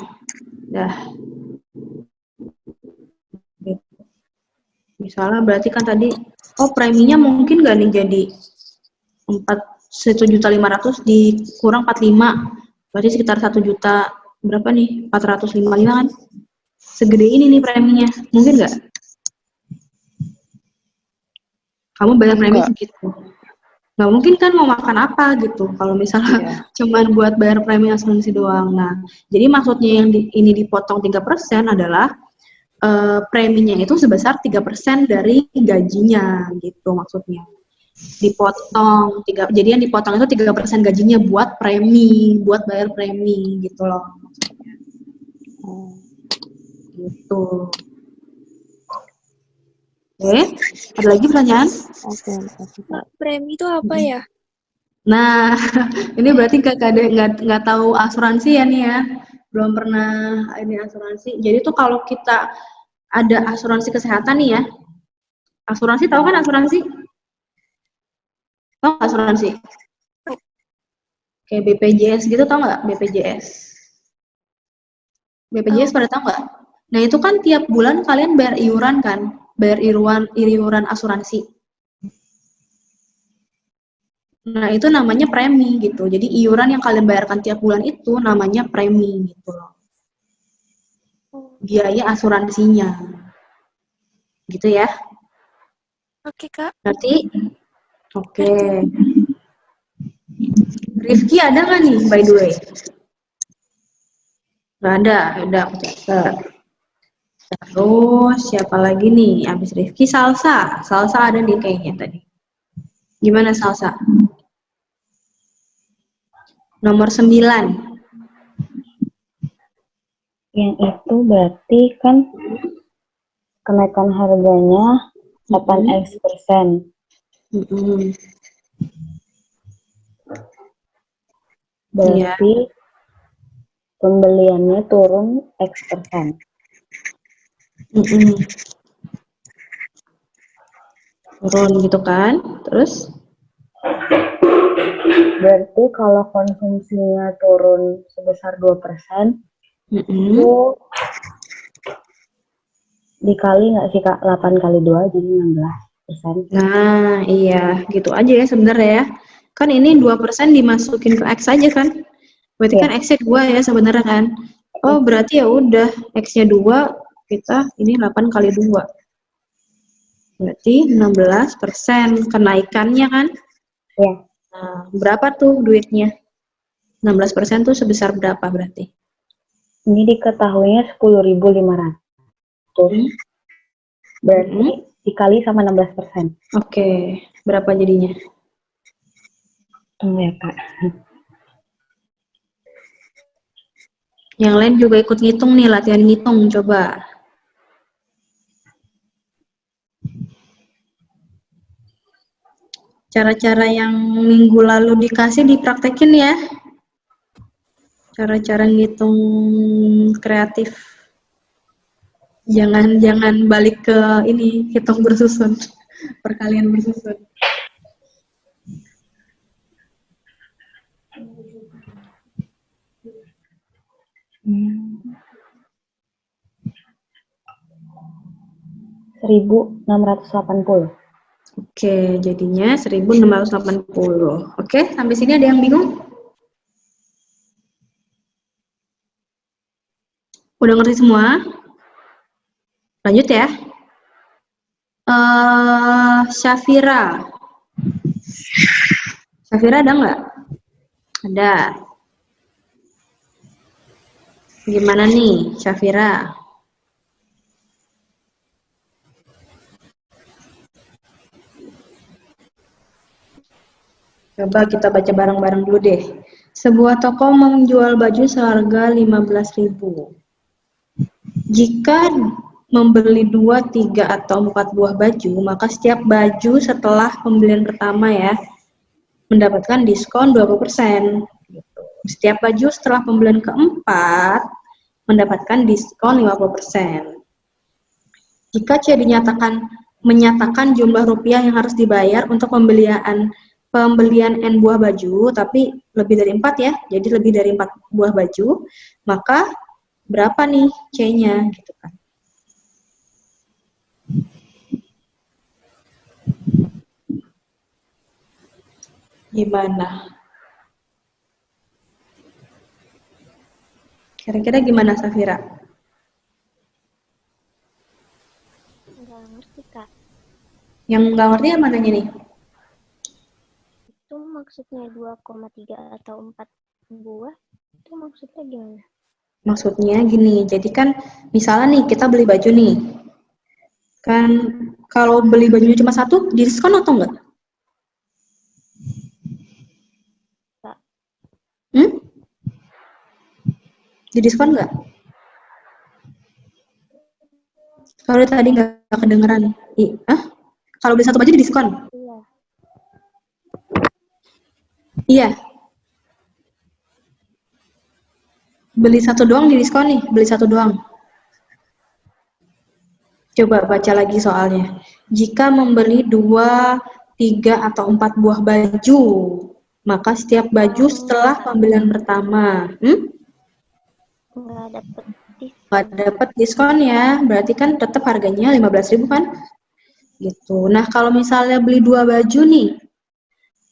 dah. Misalnya berarti kan tadi, preminya mungkin nggak nih jadi 1.500.000 dikurang 45, berarti sekitar 1 juta berapa nih? 455 kan? Segede ini nih preminya, mungkin nggak? Kamu bayar premi segitu. Nggak mungkin kan mau makan apa gitu, kalau misalnya cuman buat bayar premi asuransi doang. Nah, jadi maksudnya yang ini dipotong 3% adalah preminya itu sebesar 3% dari gajinya gitu maksudnya. Dipotong, jadi yang dipotong itu 3% gajinya buat premi, buat bayar premi gitu loh maksudnya. Gitu. Oke, ada lagi pertanyaan? Oke. Premi itu apa ya? Nah, ini berarti nggak tahu asuransi ya nih ya. Belum pernah ini asuransi. Jadi tuh kalau kita ada asuransi kesehatan nih ya. Asuransi tahu kan asuransi? Tahu nggak asuransi? Kayak BPJS gitu tahu nggak BPJS? BPJS pada tahu nggak? Nah itu kan tiap bulan kalian bayar iuran kan? Bayar iuran asuransi. Nah itu namanya premi gitu. Jadi iuran yang kalian bayarkan tiap bulan itu namanya premi gitu loh. Biaya asuransinya. Gitu ya. Oke, Kak. Berarti oke. Rifki ada nggak nih by the way? Nggak ada, udah aku catat. Terus siapa lagi nih? Abis Rifki Salsa. Salsa ada nih kayaknya tadi. Gimana Salsa? Nomor 9. Yang itu berarti kan kenaikan harganya 8x%. Mm-mm. Berarti pembeliannya turun X%. Mm-mm. Turun gitu kan. Terus? Berarti kalau konsumsinya turun sebesar 2%, Mm-mm. itu dikali nggak sih Kak? 8 kali 2 jadi 16%. Nah, iya, gitu aja ya sebenarnya ya. Kan ini 2% dimasukin ke X aja kan? Berarti Iya. kan X-nya 2 ya sebenarnya kan? Oh, berarti ya udah X-nya 2, kita ini 8 kali 2. Berarti 16% kenaikannya kan? Iya. Nah, berapa tuh duitnya? 16% tuh sebesar berapa berarti? Ini diketahuinya 10.500. Berarti dikali sama 16%. Oke, berapa jadinya? Tunggu ya Kak. Yang lain juga ikut ngitung nih, latihan ngitung coba. Cara-cara yang minggu lalu dikasih dipraktekin ya. Cara-cara ngitung kreatif. Jangan balik ke ini, hitung bersusun. Perkalian bersusun. Hmm. 1.680. Oke, jadinya 1.680. Oke, sampai sini ada yang bingung? Udah ngerti semua? Lanjut ya. Syafira. Syafira ada nggak? Ada. Gimana nih, Syafira? Coba kita baca bareng-bareng dulu deh. Sebuah toko menjual baju seharga 15.000. Jika membeli 2, 3, atau 4 buah baju, maka setiap baju setelah pembelian pertama ya, mendapatkan diskon 20%. Setiap baju setelah pembelian keempat, mendapatkan diskon 50%. Jika C menyatakan jumlah rupiah yang harus dibayar untuk pembelian N buah baju, tapi lebih dari 4 ya, jadi lebih dari 4 buah baju, maka berapa nih C-nya gitu kan. Gimana? Kira-kira gimana Safira? Nggak ngerti, Kak. Yang nggak ngerti yang mananya nih? Itu maksudnya 2,3 atau 4 buah? Itu maksudnya gimana? Maksudnya gini, jadi kan misalnya nih kita beli baju nih, kan kalau beli bajunya cuma satu, diskon atau enggak? Kak. Didiskon enggak? Kalau tadi nggak kedengeran. Kalau beli satu baju didiskon? Iya. Iya. Beli satu doang di diskon nih, beli satu doang. Coba baca lagi soalnya. Jika membeli 2, 3, atau 4 buah baju, maka setiap baju setelah pembelian pertama, Nggak dapet nggak diskon. dapat diskon ya, berarti kan tetap harganya 15.000 kan? Gitu. Nah, kalau misalnya beli 2 baju nih,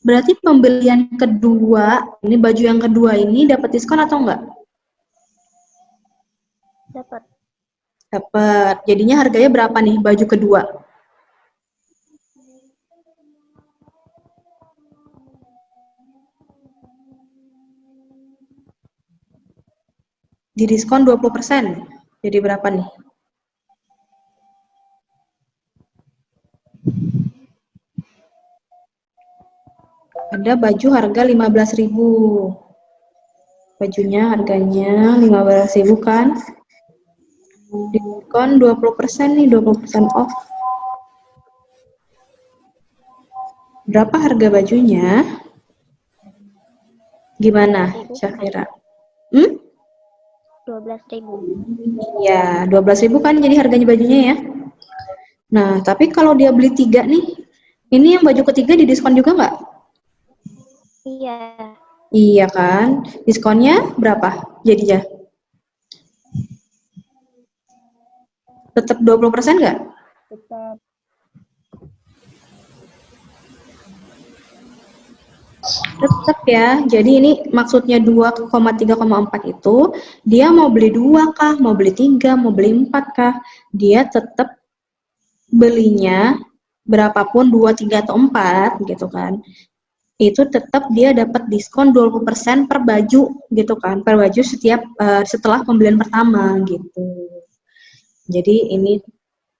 berarti pembelian kedua, ini baju yang kedua ini dapat diskon atau enggak? Dapat Dapat. Jadinya harganya berapa nih baju kedua? Di diskon 20%. Jadi berapa nih? Ada baju harga 15.000. Bajunya harganya 15.000 kan? Diskon 20% nih, 20% off. Berapa harga bajunya? Gimana, Syafira? 12.000. Ya, 12.000 kan jadi harganya bajunya ya. Nah, tapi kalau dia beli 3 nih, ini yang baju ketiga di diskon juga nggak? Iya, Iya kan? Diskonnya berapa jadinya? Tetap 20% nggak? tetap Tetap ya. Jadi ini maksudnya 2,3,4 itu dia mau beli 2 kah, mau beli 3, mau beli 4 kah? Dia tetap belinya berapapun 2, 3 atau 4 gitu kan. Itu tetap dia dapat diskon 20% per baju gitu kan. Per baju setiap setelah pembelian pertama gitu. Jadi ini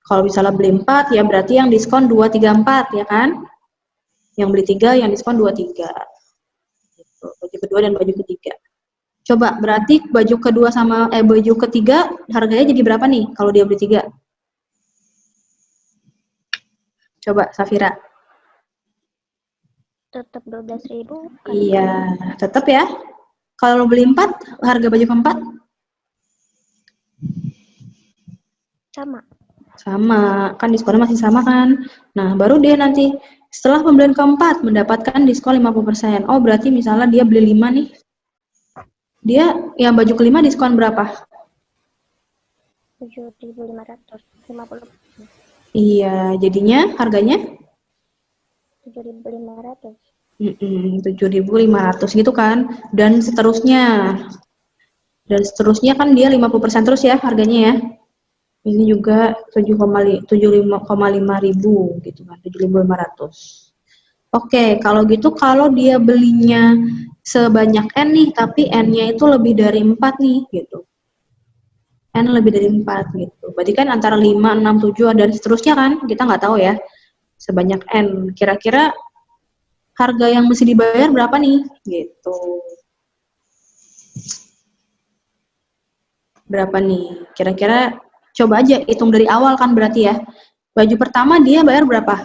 kalau misalnya beli 4 ya berarti yang diskon 2, 3, 4 ya kan? Yang beli 3 yang diskon 2, 3. Gitu. Baju kedua dan baju ketiga. Coba berarti baju kedua sama baju ketiga harganya jadi berapa nih kalau dia beli 3? Coba Safira. tetap 12.000 kan? Iya, tetap ya. Kalau beli 4, harga baju keempat Sama. sama, kan diskonnya masih sama kan. Nah, baru dia nanti setelah pembelian keempat mendapatkan diskon 50%. Oh, berarti misalnya dia beli 5 nih. Dia yang baju kelima diskon berapa? 7.550. Iya, jadinya harganya 7.500. 7.500 gitu kan. Dan seterusnya. Dan seterusnya kan dia 50% terus ya harganya ya. Ini juga 75,5 ribu gitu kan, 7.500. Oke, kalau gitu kalau dia belinya sebanyak N nih, tapi N-nya itu lebih dari 4 nih gitu. N lebih dari 4 gitu. Berarti kan antara 5, 6, 7 dan seterusnya kan, kita nggak tahu ya. Sebanyak N. Kira-kira harga yang mesti dibayar berapa nih? Gitu. Berapa nih? Kira-kira coba aja hitung dari awal kan berarti ya. Baju pertama dia bayar berapa?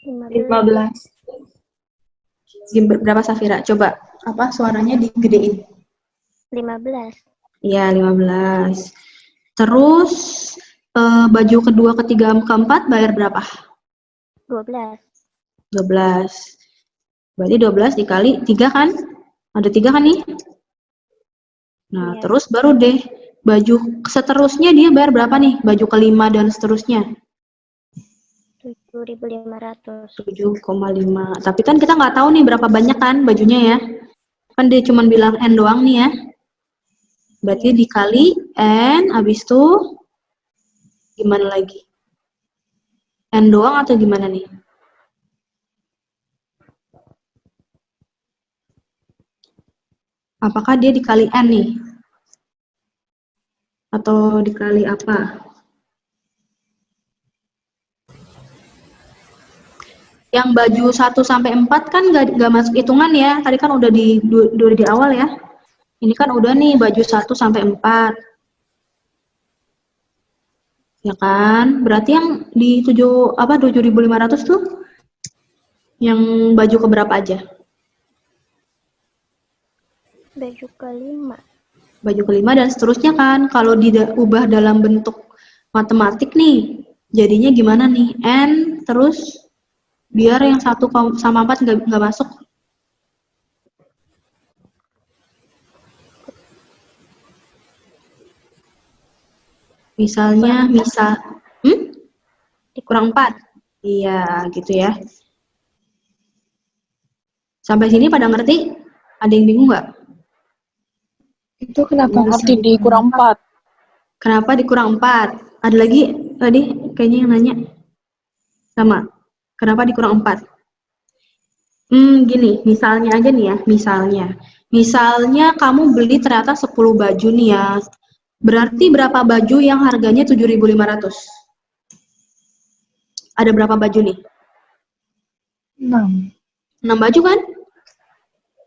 15. Berapa Safira? Coba apa suaranya digedein. 15. Iya, 15. Terus baju kedua, ketiga, keempat bayar berapa? 12. 12. Berarti 12 dikali 3 kan? Ada 3 kan nih? Nah, Iya. terus baru deh baju seterusnya dia bayar berapa nih? Baju kelima dan seterusnya. 7.500. 7,5. Tapi kan kita nggak tahu nih berapa banyak kan bajunya ya. Kan dia cuma bilang N doang nih ya. Berarti dikali N, habis itu gimana lagi? N doang atau gimana nih? Apakah dia dikali N nih? Atau dikali apa? Yang baju 1 sampai 4 kan nggak masuk hitungan ya. Tadi kan udah di awal ya. Ini kan udah nih baju 1 sampai 4. Ya kan? Berarti yang di 7.500 tuh Yang baju keberapa aja? Baju kelima. Baju kelima dan seterusnya kan. Kalau diubah dalam bentuk matematik nih, jadinya gimana nih? N terus biar yang 1 sama 4 nggak masuk. Misalnya, kurang 4. Iya, gitu ya. Sampai sini pada ngerti? Ada yang bingung nggak? Itu kenapa Bisa ngerti dikurang 4? Kenapa dikurang 4? Ada lagi tadi kayaknya yang nanya. Sama. Kenapa dikurang 4? Gini, misalnya aja nih ya, misalnya kamu beli ternyata 10 baju nih ya. Berarti berapa baju yang harganya 7.500? Ada berapa baju nih? 6. 6 baju kan?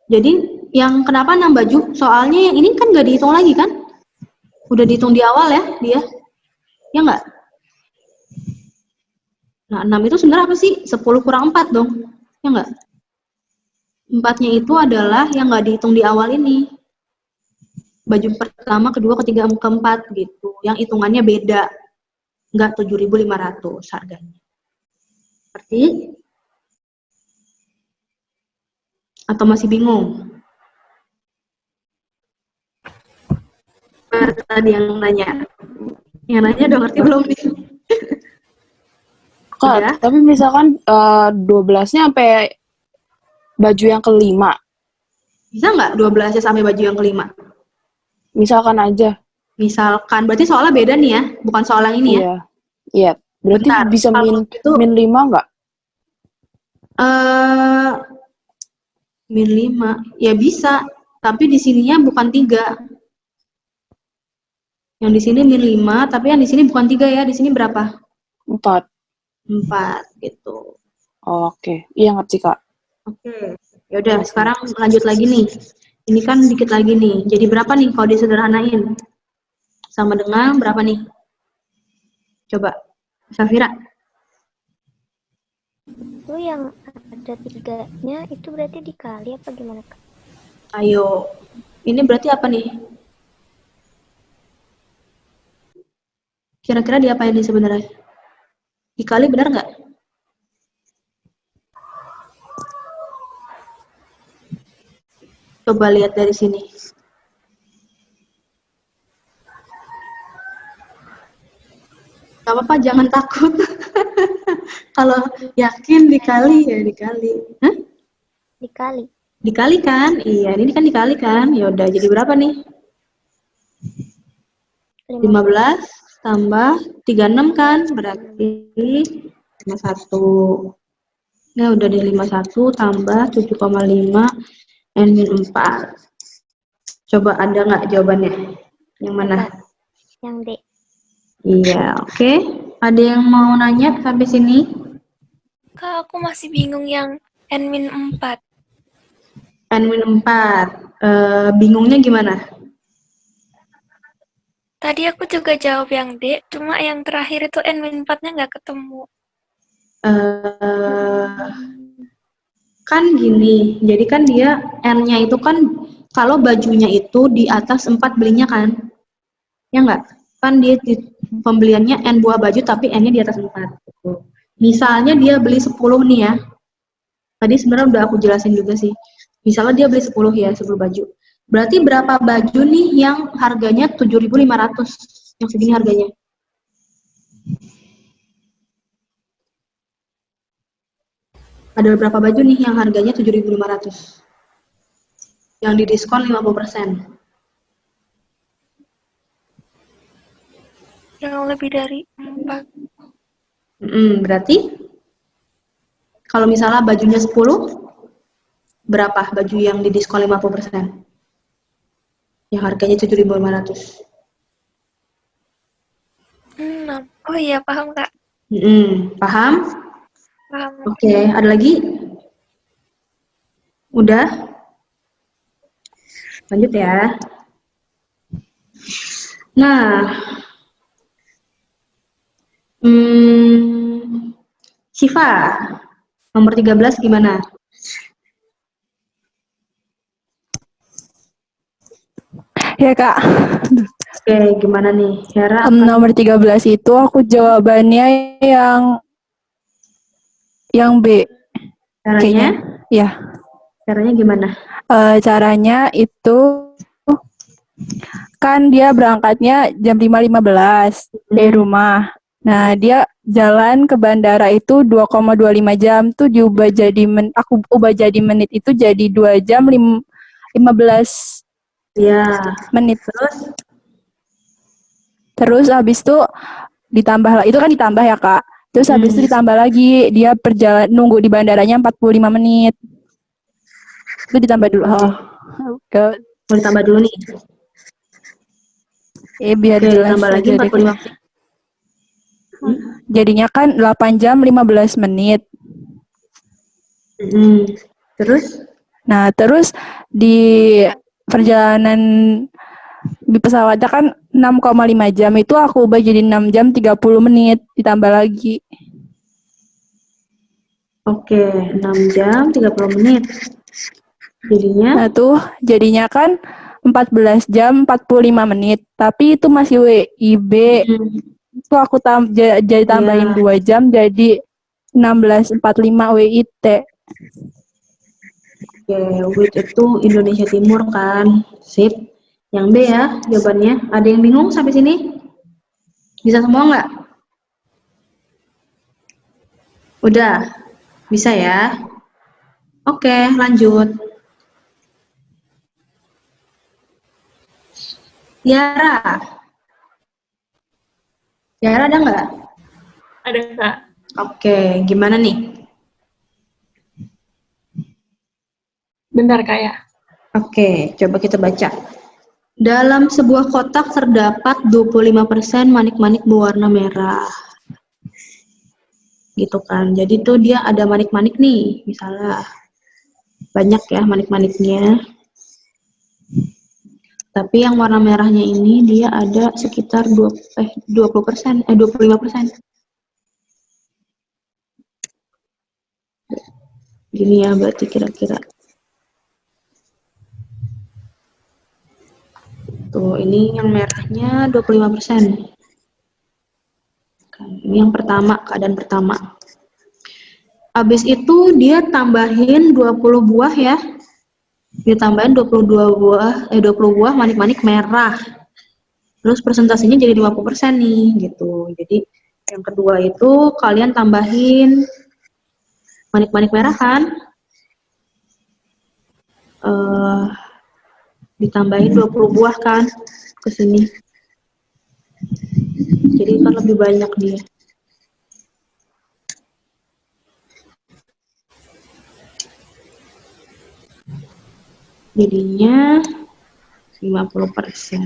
Jadi yang kenapa 6 baju? Soalnya yang ini kan nggak dihitung lagi kan? Udah dihitung di awal ya dia. Ya nggak? Nah, 6 itu sebenarnya apa sih? 10 kurang 4 dong. Ya nggak? 4-nya itu adalah yang nggak dihitung di awal ini. Baju pertama, kedua, ketiga, keempat gitu. Yang hitungannya beda. Nggak 7.500 harganya. Seperti? Atau masih bingung? Tadi yang nanya. Yang nanya udah ngerti belum nih? Kak, Udah? tapi misalkan 12-nya sampai baju yang kelima. Bisa nggak 12-nya sampai baju yang kelima? Misalkan aja. Misalkan, berarti soalnya beda nih ya, bukan soal yang ini ya. Iya. Iya. Berarti Bentar, bisa kalau gitu, min 5 nggak? min 5, ya bisa, tapi di sininya bukan 3. Yang di sini min 5, tapi yang di sini bukan 3 ya, di sini berapa? 4. 4 gitu. Oh, oke. Iya ngerti, Kak. Oke, yaudah sekarang lanjut lagi nih. Ini kan dikit lagi nih, jadi berapa nih kalau disederhanain? Sama dengan berapa nih? Coba, Safira. Itu yang ada 3-nya itu berarti dikali apa gimana, Kak? Ayo, ini berarti apa nih? Kira-kira diapain nih sebenarnya? Dikali benar nggak? Coba lihat dari sini. Gak apa-apa, jangan takut. Kalau yakin dikali ya dikali. Hah? Dikali. Dikali kan? Iya, ini kan dikali kan? Ya udah, jadi berapa nih? 15 tambah 36 kan? Berarti 51. Nah, udah di 51 tambah 7,5 N-4. Coba ada nggak jawabannya? Yang mana? Yang D. Iya, oke. Ada yang mau nanya sampai sini? Kak, aku masih bingung yang N-4. N-4. Bingungnya gimana? Tadi aku juga jawab yang D, cuma yang terakhir itu N-4-nya nggak ketemu. Kan gini, jadi kan dia N-nya itu kan kalau bajunya itu di atas 4 belinya kan? Ya nggak? Kan dia pembeliannya N buah baju tapi N-nya di atas 4. Gitu. Misalnya dia beli 10 nih ya. Tadi sebenarnya udah aku jelasin juga sih. Misalnya dia beli 10 ya, 10 baju. Berarti berapa baju nih yang harganya 7.500? Yang segini harganya. Ada berapa baju nih yang harganya 7.500? Yang didiskon 50%. Yang lebih dari 4. Berarti kalau misalnya bajunya 10, berapa baju yang didiskon 50%? Yang harganya 7.500. Oh iya, paham, Kak. Paham? Paham. Oke, ada lagi? Udah? Lanjut ya. Nah, Syifa, Nomor 13 gimana? Ya Kak, Oke, gimana nih? Hera akan nomor 13 itu aku jawabannya yang B caranya? kayaknya. Ya, Caranya gimana? caranya itu kan dia berangkatnya jam 5.15 dari rumah. Nah, dia jalan ke bandara itu 2,25 jam tuh diubah jadi aku ubah jadi menit itu jadi 2 jam 15 Ya, menit. terus? Terus habis itu itu kan ditambah ya Kak. Terus habis itu ditambah lagi dia nunggu di bandaranya 45 menit. Itu ditambah dulu. Mau ditambah dulu nih. Biar Oke, jelas ditambah lagi aja deh. 45 menit. Jadinya kan 8 jam 15 menit. Terus? Nah, terus di perjalanan di pesawatnya kan 6,5 jam itu aku ubah jadi 6 jam 30 menit ditambah lagi. Oke, 6 jam 30 menit. Jadinya? Nah, tuh jadinya kan 14 jam 45 menit. Tapi itu masih WIB. Itu aku jadi tambahin 2 jam jadi 16.45 WIT. Oke, WIT itu Indonesia Timur kan. Sip. Yang B ya jawabannya. Ada yang bingung sampai sini? Bisa semua nggak? Udah? Bisa ya? Oke, lanjut. Tiara. Tiara ada nggak? Ada Kak. Oke, gimana nih? Bentar Kak ya. Oke, coba kita baca. Dalam sebuah kotak terdapat 25% manik-manik berwarna merah. Gitu kan. Jadi tuh dia ada manik-manik nih, misalnya. Banyak ya manik-maniknya. Tapi yang warna merahnya ini dia ada sekitar 25%. Gini ya berarti kira-kira. Tuh, ini yang merahnya 25%. Ini yang pertama, keadaan pertama. Habis itu dia tambahin 20 buah ya. Ditambahin 20 buah manik-manik merah. Terus persentasenya jadi 50% nih gitu. Jadi yang kedua itu kalian tambahin manik-manik merah kan? Ditambahin 20 buah kan ke sini. Jadi kan lebih banyak dia. Jadinya 50%.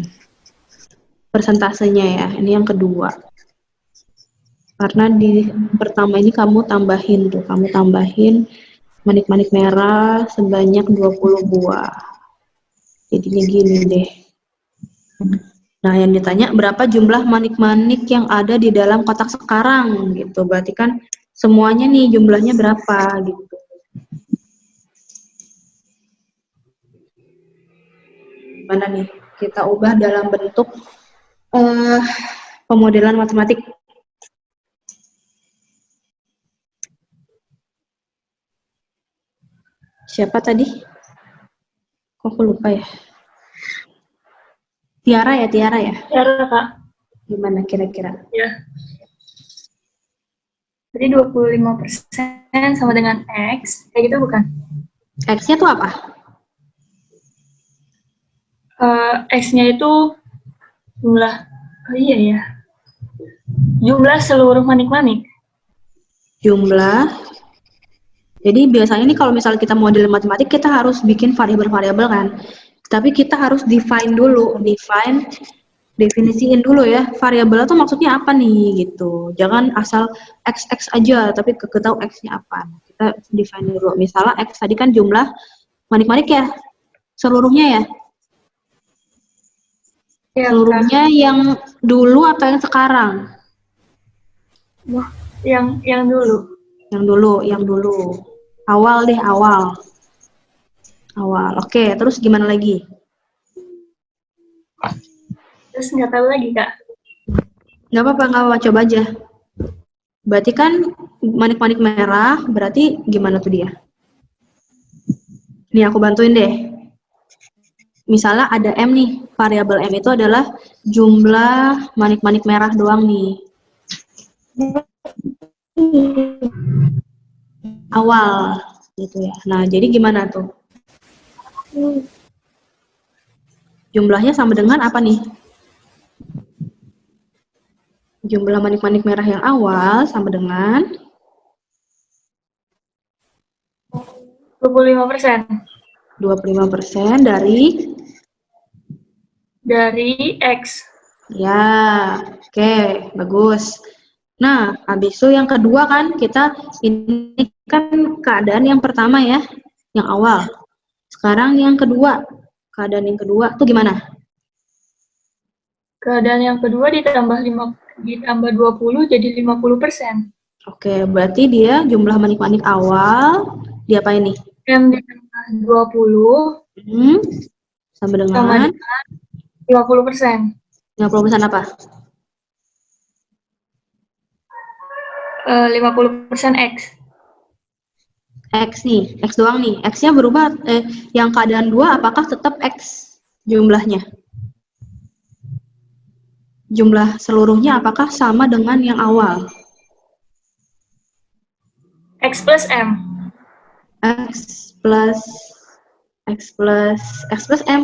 Persentasenya ya, ini yang kedua. Karena di pertama ini kamu tambahin manik-manik merah sebanyak 20 buah. Jadinya gini deh. Nah, yang ditanya berapa jumlah manik-manik yang ada di dalam kotak sekarang gitu. Berarti kan semuanya nih jumlahnya berapa gitu. Gimana nih? Kita ubah dalam bentuk pemodelan matematik. Siapa tadi? Kok aku lupa ya? Tiara ya? Tiara Kak. Gimana kira-kira? Ya. Jadi 25% sama dengan X, kayak gitu bukan? X-nya tuh apa? X-nya itu jumlah, jumlah seluruh manik-manik. Jumlah. Jadi biasanya nih kalau misalnya kita model matematik kita harus bikin variabel-variabel kan. Tapi kita harus definisiin dulu ya. Variabel itu maksudnya apa nih gitu. Jangan asal X aja tapi tahu X-nya apa. Kita define dulu. Misalnya X tadi kan jumlah manik-manik ya. Seluruhnya ya. Seluruhnya yang dulu atau yang sekarang? Wah, yang dulu. Yang dulu. Awal deh, awal. Awal. Oke, terus gimana lagi? Terus nggak tahu lagi, Kak. Nggak apa-apa, coba aja. Berarti kan manik-manik merah, berarti gimana tuh dia? Nih, aku bantuin deh. Misalnya ada M nih, variabel M itu adalah jumlah manik-manik merah doang nih. Awal, gitu ya. Nah, jadi gimana tuh? Jumlahnya sama dengan apa nih? Jumlah manik-manik merah yang awal sama dengan 25% 25% dari X. ya, oke, bagus. Nah, habis itu yang kedua kan, ini kan keadaan yang pertama ya, yang awal. Sekarang yang kedua, keadaan yang kedua tuh gimana? Keadaan yang kedua ditambah 20 jadi 50%. Oke, berarti dia jumlah manik-manik awal, diapain nih? M ditambah 20 Sama sama dengan dengan 50%. 50% apa? 50% X. X nih, X doang nih. X-nya berubah, yang keadaan 2 apakah tetap X jumlahnya? Jumlah seluruhnya apakah sama dengan yang awal? X plus M. X plus M.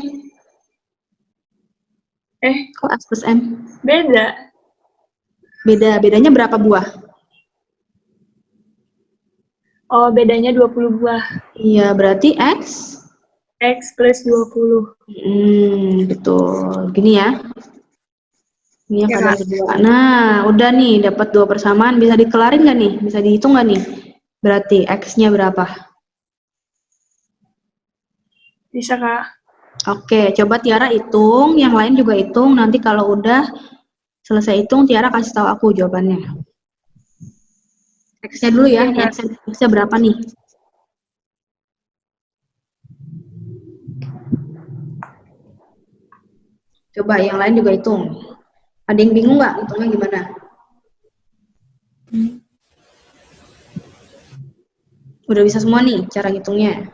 Kok X plus M? Beda. Bedanya berapa buah? Oh, bedanya 20 buah. Iya, berarti X Plus 20. Betul. Gini ya. Ini yang Ya, keadaan Kak. kedua. Nah, udah nih, dapat 2 persamaan. Bisa dikelarin nggak nih? Bisa dihitung nggak nih? Berarti X-nya berapa? Bisa, Kak. Oke, coba Tiara hitung. Yang lain juga hitung. Nanti kalau udah selesai hitung, Tiara kasih tahu aku jawabannya. X-nya dulu ya. Iya, X-nya berapa nih? Coba yang lain juga hitung. Ada yang bingung nggak hitungnya gimana? Udah bisa semua nih cara hitungnya.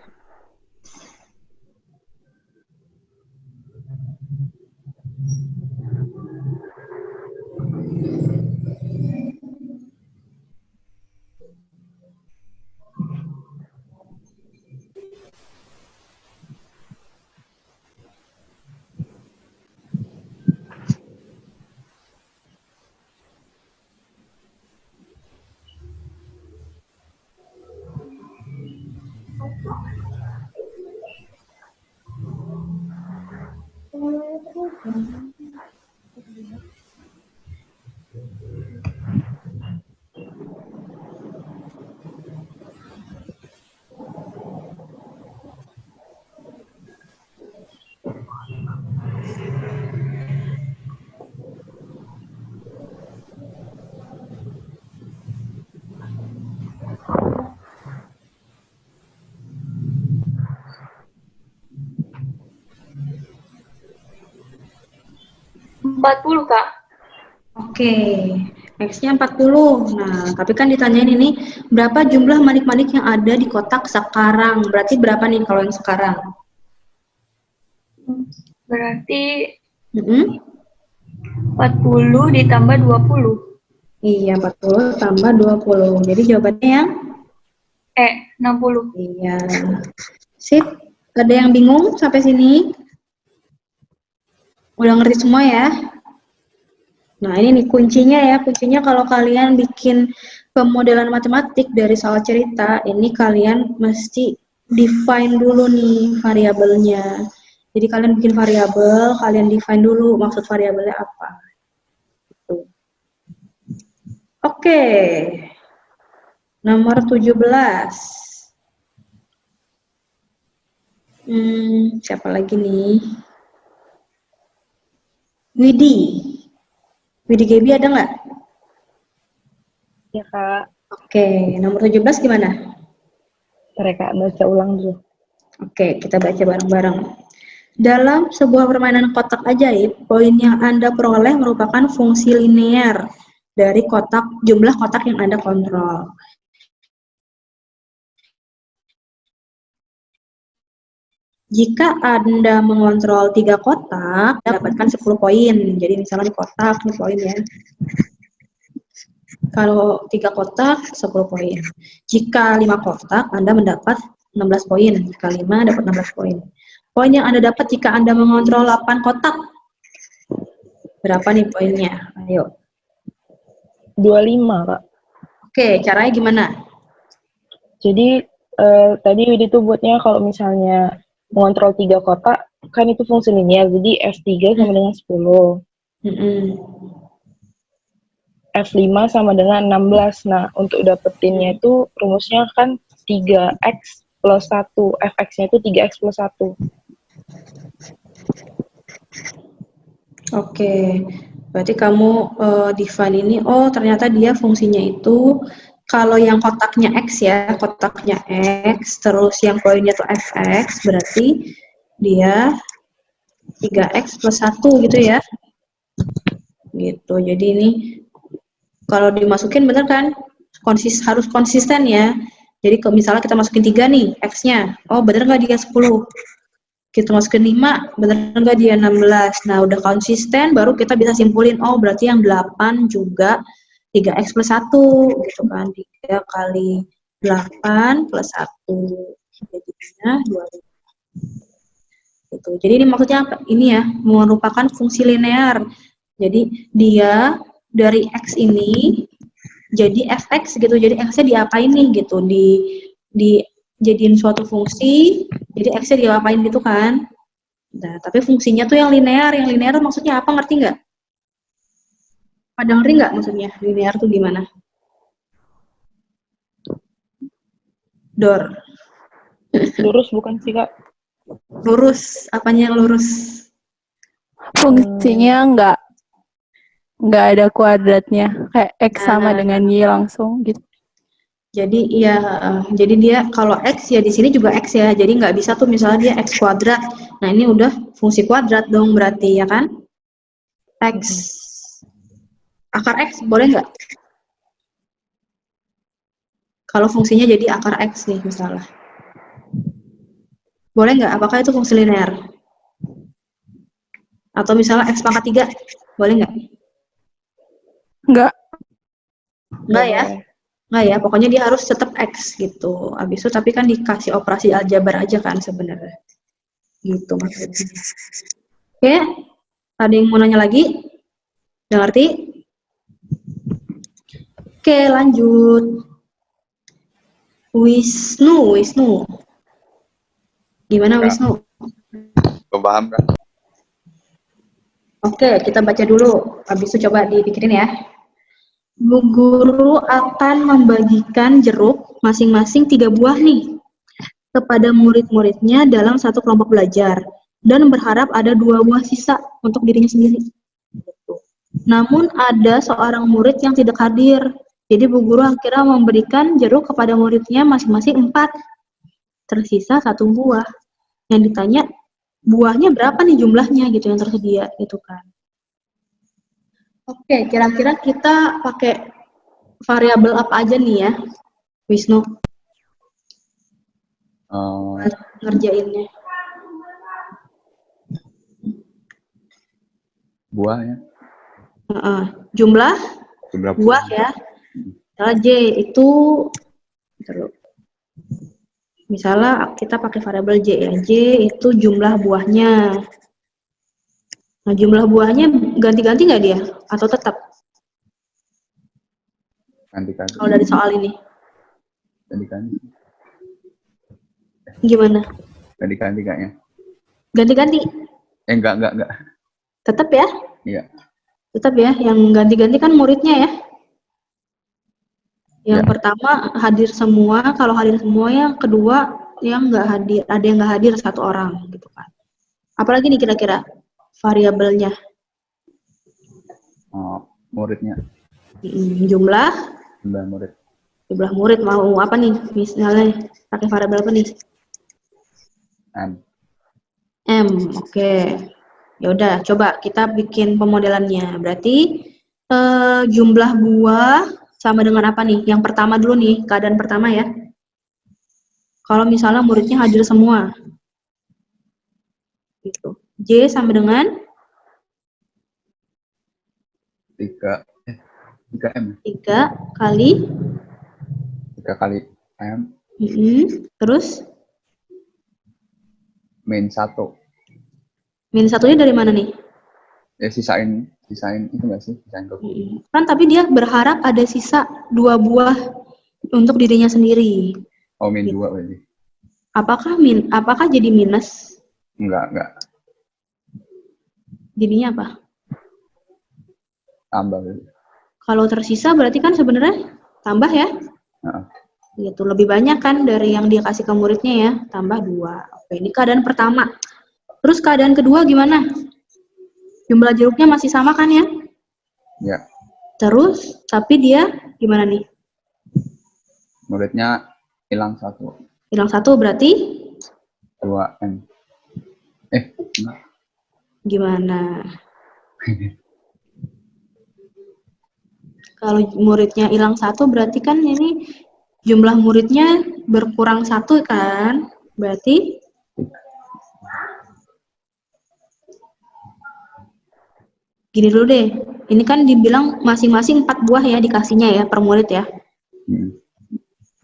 Puluh, Kak. Oke, X-nya 40. Nah, tapi kan ditanyain ini berapa jumlah manik-manik yang ada di kotak sekarang. Berarti berapa nih kalau yang sekarang? Berarti 40 ditambah 20. Iya, 40 tambah 20. Jadi jawabannya yang 60. iya. Sip, ada yang bingung sampai sini? Udah ngerti semua ya? Nah, ini nih kuncinya ya. Kuncinya kalau kalian bikin pemodelan matematik dari soal cerita, ini kalian mesti define dulu nih variabelnya. Jadi kalian bikin variabel, kalian define dulu maksud variabelnya apa. Gitu. Oke. Nomor 17. Siapa lagi nih? Widi Gaby ada nggak? Ya, Kak. Oke, nomor 17 gimana? Mereka baca ulang dulu. Oke, kita baca bareng-bareng. Dalam sebuah permainan kotak ajaib, poin yang Anda peroleh merupakan fungsi linear dari jumlah kotak yang Anda kontrol. Jika Anda mengontrol 3 kotak, Anda dapatkan 10 poin. Jadi misalnya di kotak, ini poin ya. Kalau 3 kotak, 10 poin. Jika 5 kotak, Anda mendapat 16 poin. Jika 5, dapat 16 poin. Poin yang Anda dapat jika Anda mengontrol 8 kotak. Berapa nih poinnya? Ayo. 25, Kak. Oke, caranya gimana? Jadi tadi Widi tuh buatnya kalau misalnya mengontrol 3 kotak, kan itu fungsi linear. Jadi F3 sama dengan 10. F5 sama dengan 16. Nah, untuk dapetinnya itu rumusnya kan 3x plus 1. Fx-nya itu 3x plus 1. Oke, berarti kamu define ini, oh ternyata dia fungsinya itu, kalau yang kotaknya X ya, kotaknya X, terus yang poinnya tuh Fx, berarti dia 3x plus 1 gitu ya. Gitu, jadi ini kalau dimasukin bener kan, harus konsisten ya. Jadi kalau misalnya kita masukin 3 nih, X-nya, oh bener nggak dia 10? Kita masukin 5, bener nggak dia 16? Nah, udah konsisten, baru kita bisa simpulin, oh berarti yang 8 juga 3x plus 1, gitu kan. 3 kali 8 plus 1, jadinya 25. Gitu. Jadi ini maksudnya apa? Ini ya, merupakan fungsi linear. Jadi dia dari X ini jadi Fx gitu, jadi X-nya diapain nih gitu, jadiin suatu fungsi, jadi X-nya diapain gitu kan. Nah, tapi fungsinya tuh yang linear maksudnya apa, ngerti nggak? Pada ngerti nggak maksudnya linear tuh gimana? Dor. Lurus bukan sih, Kak? Lurus, apanya yang lurus? Fungsinya nggak ada kuadratnya, kayak X sama dengan Y langsung gitu. Jadi ya, jadi dia kalau X ya di sini juga X ya, jadi nggak bisa tuh misalnya dia X kuadrat. Nah ini udah fungsi kuadrat dong berarti ya kan? X, akar X boleh nggak? Kalau fungsinya jadi akar X nih misalnya. Boleh nggak? Apakah itu fungsi linear? Atau misalnya X pangkat 3, boleh nggak? Nggak. Nggak ya? Nggak ya, pokoknya dia harus tetap X gitu. Habis itu tapi kan dikasih operasi aljabar aja kan sebenarnya. Gitu maksudnya. Oke, ada yang mau nanya lagi? Udah ngerti? Oke, lanjut. Wisnu. Gimana Wisnu? Belum paham kan? Oke, kita baca dulu. Habis itu coba dipikirin ya. Bu guru akan membagikan jeruk masing-masing 3 buah nih kepada murid-muridnya dalam satu kelompok belajar dan berharap ada 2 buah sisa untuk dirinya sendiri. Namun ada seorang murid yang tidak hadir. Jadi bu guru akhirnya memberikan jeruk kepada muridnya masing-masing 4. Tersisa 1 buah. Yang ditanya, buahnya berapa nih jumlahnya gitu yang tersedia gitu kan. Oke, kira-kira kita pakai variabel apa aja nih ya, Wisnu? Ngerjainnya. Buahnya. Jumlah buah ya. Misalnya J itu, misalnya kita pakai variabel J ya. J itu jumlah buahnya. Nah, jumlah buahnya ganti-ganti nggak dia? Atau tetap? Ganti-ganti. Kalau dari soal ini. Ganti-ganti. Gimana? Ganti-ganti kayaknya. Ganti-ganti? Enggak. Tetap ya? Iya. Tetap ya, yang ganti-ganti kan muridnya ya. Yang pertama hadir semua, kalau hadir semua, yang kedua yang nggak hadir, ada yang nggak hadir 1 orang gitu kan. Apalagi nih kira-kira variabelnya? Muridnya. Jumlah Jumlah murid. Jumlah murid mau apa nih? Misalnya pakai variabel apa nih? M. Oke. Ya udah, coba kita bikin pemodelannya. Berarti jumlah buah sama dengan apa nih? Yang pertama dulu nih, keadaan pertama ya. Kalau misalnya muridnya hadir semua. Gitu. J sama dengan 3M. 3 kali 3 kali M terus min 1. min satunya dari mana nih? Ya sisain itu nggak sih? Sisain ke Kan tapi dia berharap ada sisa 2 buah untuk dirinya sendiri. Oh, min 2 berarti. Apakah jadi minus? Enggak. Jadinya apa? Tambah berarti. Kalau tersisa berarti kan sebenarnya tambah ya? Gitu, lebih banyak kan dari yang dia kasih ke muridnya ya, tambah 2. Oke, ini keadaan pertama. Terus keadaan kedua gimana? Jumlah jeruknya masih sama kan ya? Ya. Terus, tapi dia gimana nih? Muridnya hilang 1. Hilang 1 berarti? 2M. Enggak. Gimana? Kalau muridnya hilang 1 berarti kan ini jumlah muridnya berkurang 1 kan? Berarti gini dulu deh. Ini kan dibilang masing-masing 4 buah ya dikasihnya ya per murid ya.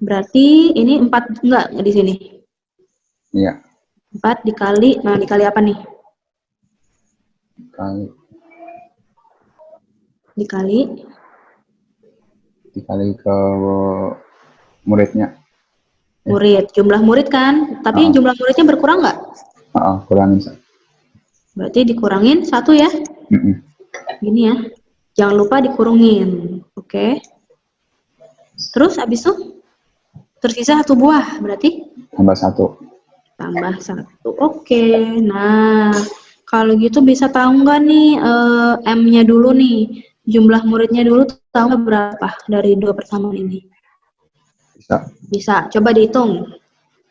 Berarti ini 4 enggak di sini? Iya. 4 dikali, nah dikali apa nih? Dikali ke muridnya. Murid, jumlah murid kan? Tapi jumlah muridnya berkurang nggak? Kurangin 1. Berarti dikurangin 1 ya? Gini ya. Jangan lupa dikurungin. Oke. Terus habis itu tersisa 1 buah, berarti? Tambah 1. Tambah 1. Oke. Nah, kalau gitu bisa tahu nggak nih M-nya dulu nih? Jumlah muridnya dulu tahu nggak berapa dari 2 persamaan ini? Bisa. Coba dihitung.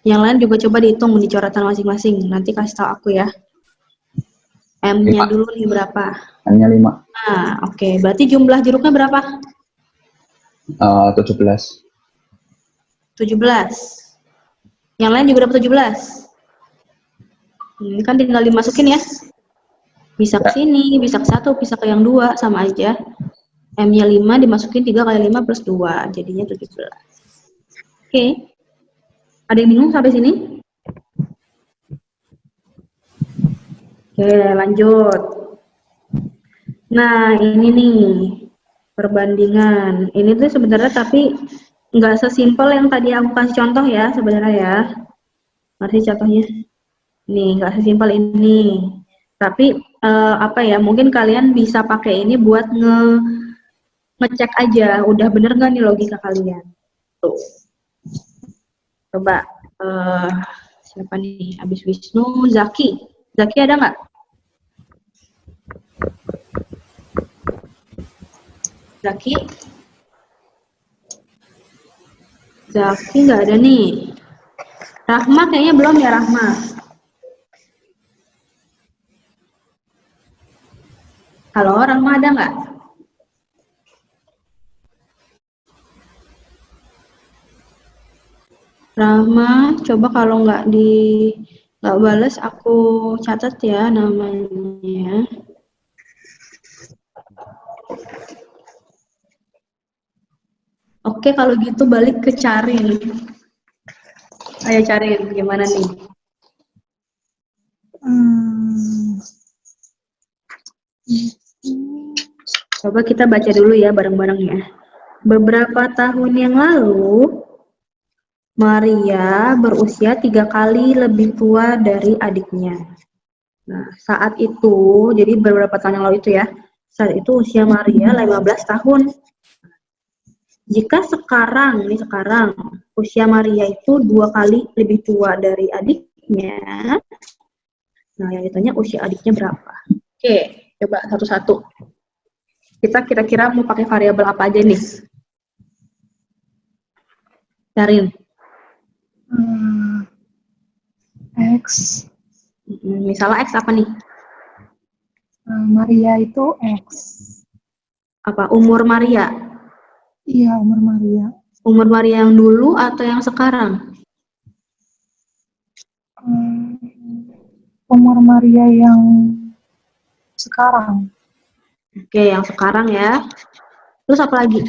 Yang lain juga coba dihitung di coretan masing-masing. Nanti kasih tahu aku ya. M-nya dulu nih berapa? M-nya 5. Nah, oke. Berarti jumlah jeruknya berapa? 17. 17. Yang lain juga dapat 17. Ini kan tinggal dimasukin ya. Bisa ke sini, bisa ke 1, bisa ke yang 2, sama aja. M-nya 5 dimasukin 3 kali 5 plus 2, jadinya 17. Oke. Ada yang bingung sampai sini? Oke, lanjut. Nah, ini nih perbandingan. Ini tuh sebenarnya tapi nggak sesimpel yang tadi aku kasih contoh ya sebenarnya ya. Masih contohnya. Nih, nggak sesimpel ini. Tapi apa ya? Mungkin kalian bisa pakai ini buat ngecek aja. Udah bener nggak nih logika kalian? Tuh. Coba siapa nih? Abis Wisnu, Zaki. Zaki ada nggak? Zaki nggak ada nih. Rahma kayaknya belum ya, Rahma. Halo, Rahma ada nggak? Rahma, coba kalau nggak balas aku catat ya namanya. Oke, kalau gitu balik ke Carin. Ayo Carin, gimana nih? Coba kita baca dulu ya bareng-bareng ya. Beberapa tahun yang lalu, Maria berusia 3 kali lebih tua dari adiknya. Nah, saat itu, jadi beberapa tahun yang lalu itu ya, saat itu usia Maria 15 tahun. Jika sekarang usia Maria itu 2 kali lebih tua dari adiknya, nah yang ditanya usia adiknya berapa? Oke, coba satu-satu. Kita kira-kira mau pakai variabel apa aja nih? Darin. X. Misalnya X apa nih? Maria itu X. Apa? Umur Maria? Iya, umur Maria. Umur Maria yang dulu atau yang sekarang? Umur Maria yang sekarang. Oke, yang sekarang ya. Terus apa lagi?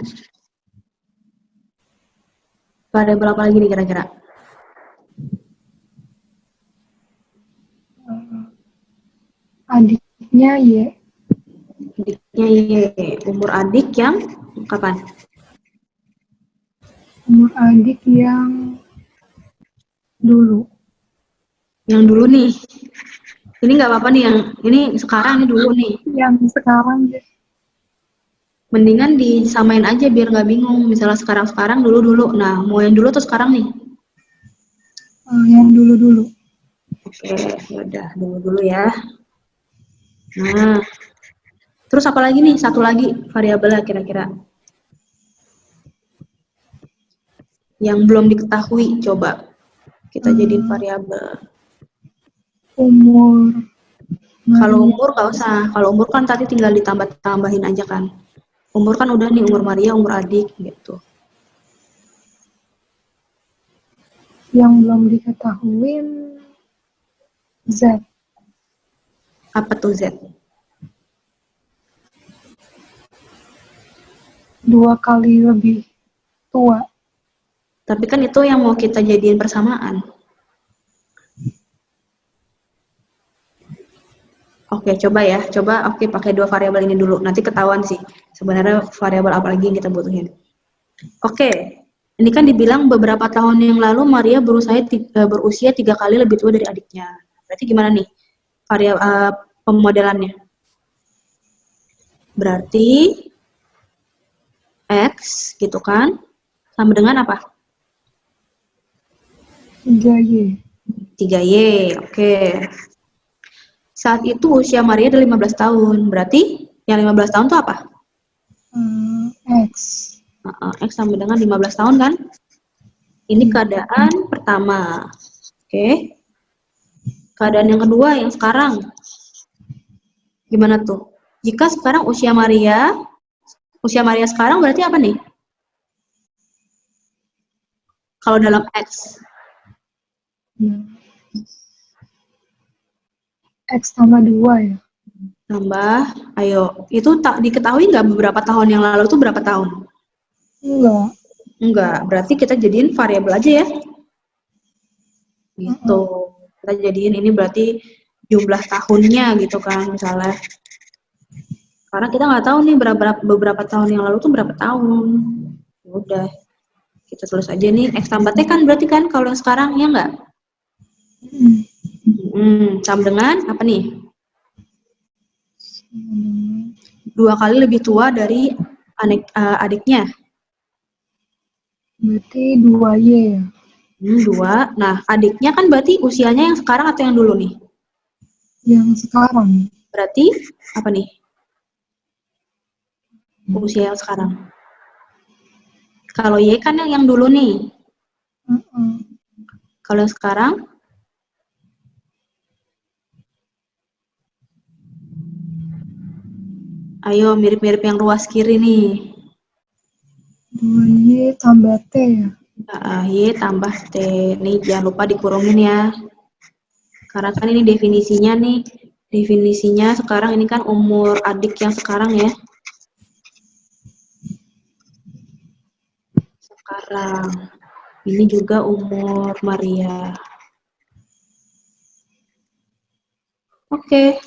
Variabel apa lagi nih kira-kira? Adiknya Y. Adiknya Y. Umur adik yang kapan? Umur adik yang dulu. Yang dulu nih. Ini nggak apa-apa nih, yang ini sekarang, ini dulu nih. Yang sekarang deh. Mendingan disamain aja biar nggak bingung. Misalnya sekarang-sekarang, dulu-dulu. Nah, mau yang dulu atau sekarang nih? Yang dulu-dulu. Oke, yaudah dulu-dulu ya. Nah, terus apa lagi nih? Satu lagi variabelnya kira-kira. Yang belum diketahui, coba kita jadiin variabel. Umur. Kalau umur nggak usah. Kalau umur kan tadi tinggal ditambah-tambahin aja kan. Umur kan udah nih, umur Maria, umur adik gitu. Yang belum diketahui Z. Apa tuh Z? 2 kali lebih tua. Tapi kan itu yang mau kita jadiin persamaan. Oke, coba ya. Coba pakai 2 variabel ini dulu. Nanti ketahuan sih sebenarnya variabel apa lagi yang kita butuhin. Oke. Ini kan dibilang beberapa tahun yang lalu Maria berusia 3 kali lebih tua dari adiknya. Berarti gimana nih pemodelannya? Berarti X gitu kan sama dengan apa? 3Y. 3Y, oke. Saat itu usia Maria ada 15 tahun. Berarti yang 15 tahun itu apa? X. X sama dengan 15 tahun kan? Ini keadaan pertama. Oke. Keadaan yang kedua, yang sekarang. Gimana tuh? Jika sekarang usia Maria sekarang berarti apa nih? Kalau dalam X. X tambah 2 ya? Tambah, ayo. Itu diketahui nggak beberapa tahun yang lalu itu berapa tahun? Enggak. Berarti kita jadiin variabel aja ya. Gitu. Kita jadiin ini berarti jumlah tahunnya gitu kan misalnya. Karena kita nggak tahu nih beberapa tahun yang lalu tuh berapa tahun. Udah. Kita tulis aja nih X tambah T kan berarti kan kalau yang sekarang ya nggak? Sama dengan apa nih? 2 kali lebih tua dari adiknya. Berarti 2Y ya? 2. Nah, adiknya kan berarti usianya yang sekarang atau yang dulu nih? Yang sekarang. Berarti apa nih? Usia yang sekarang. Kalau Y kan yang dulu nih. Kalau yang sekarang? Ayo, mirip-mirip yang ruas kiri nih. 2Y tambah T ya? Y tambah T. Nih, jangan lupa dikurungin ya. Karena kan ini definisinya nih. Definisinya sekarang ini kan umur adik yang sekarang ya. Sekarang. Ini juga umur Maria. Oke.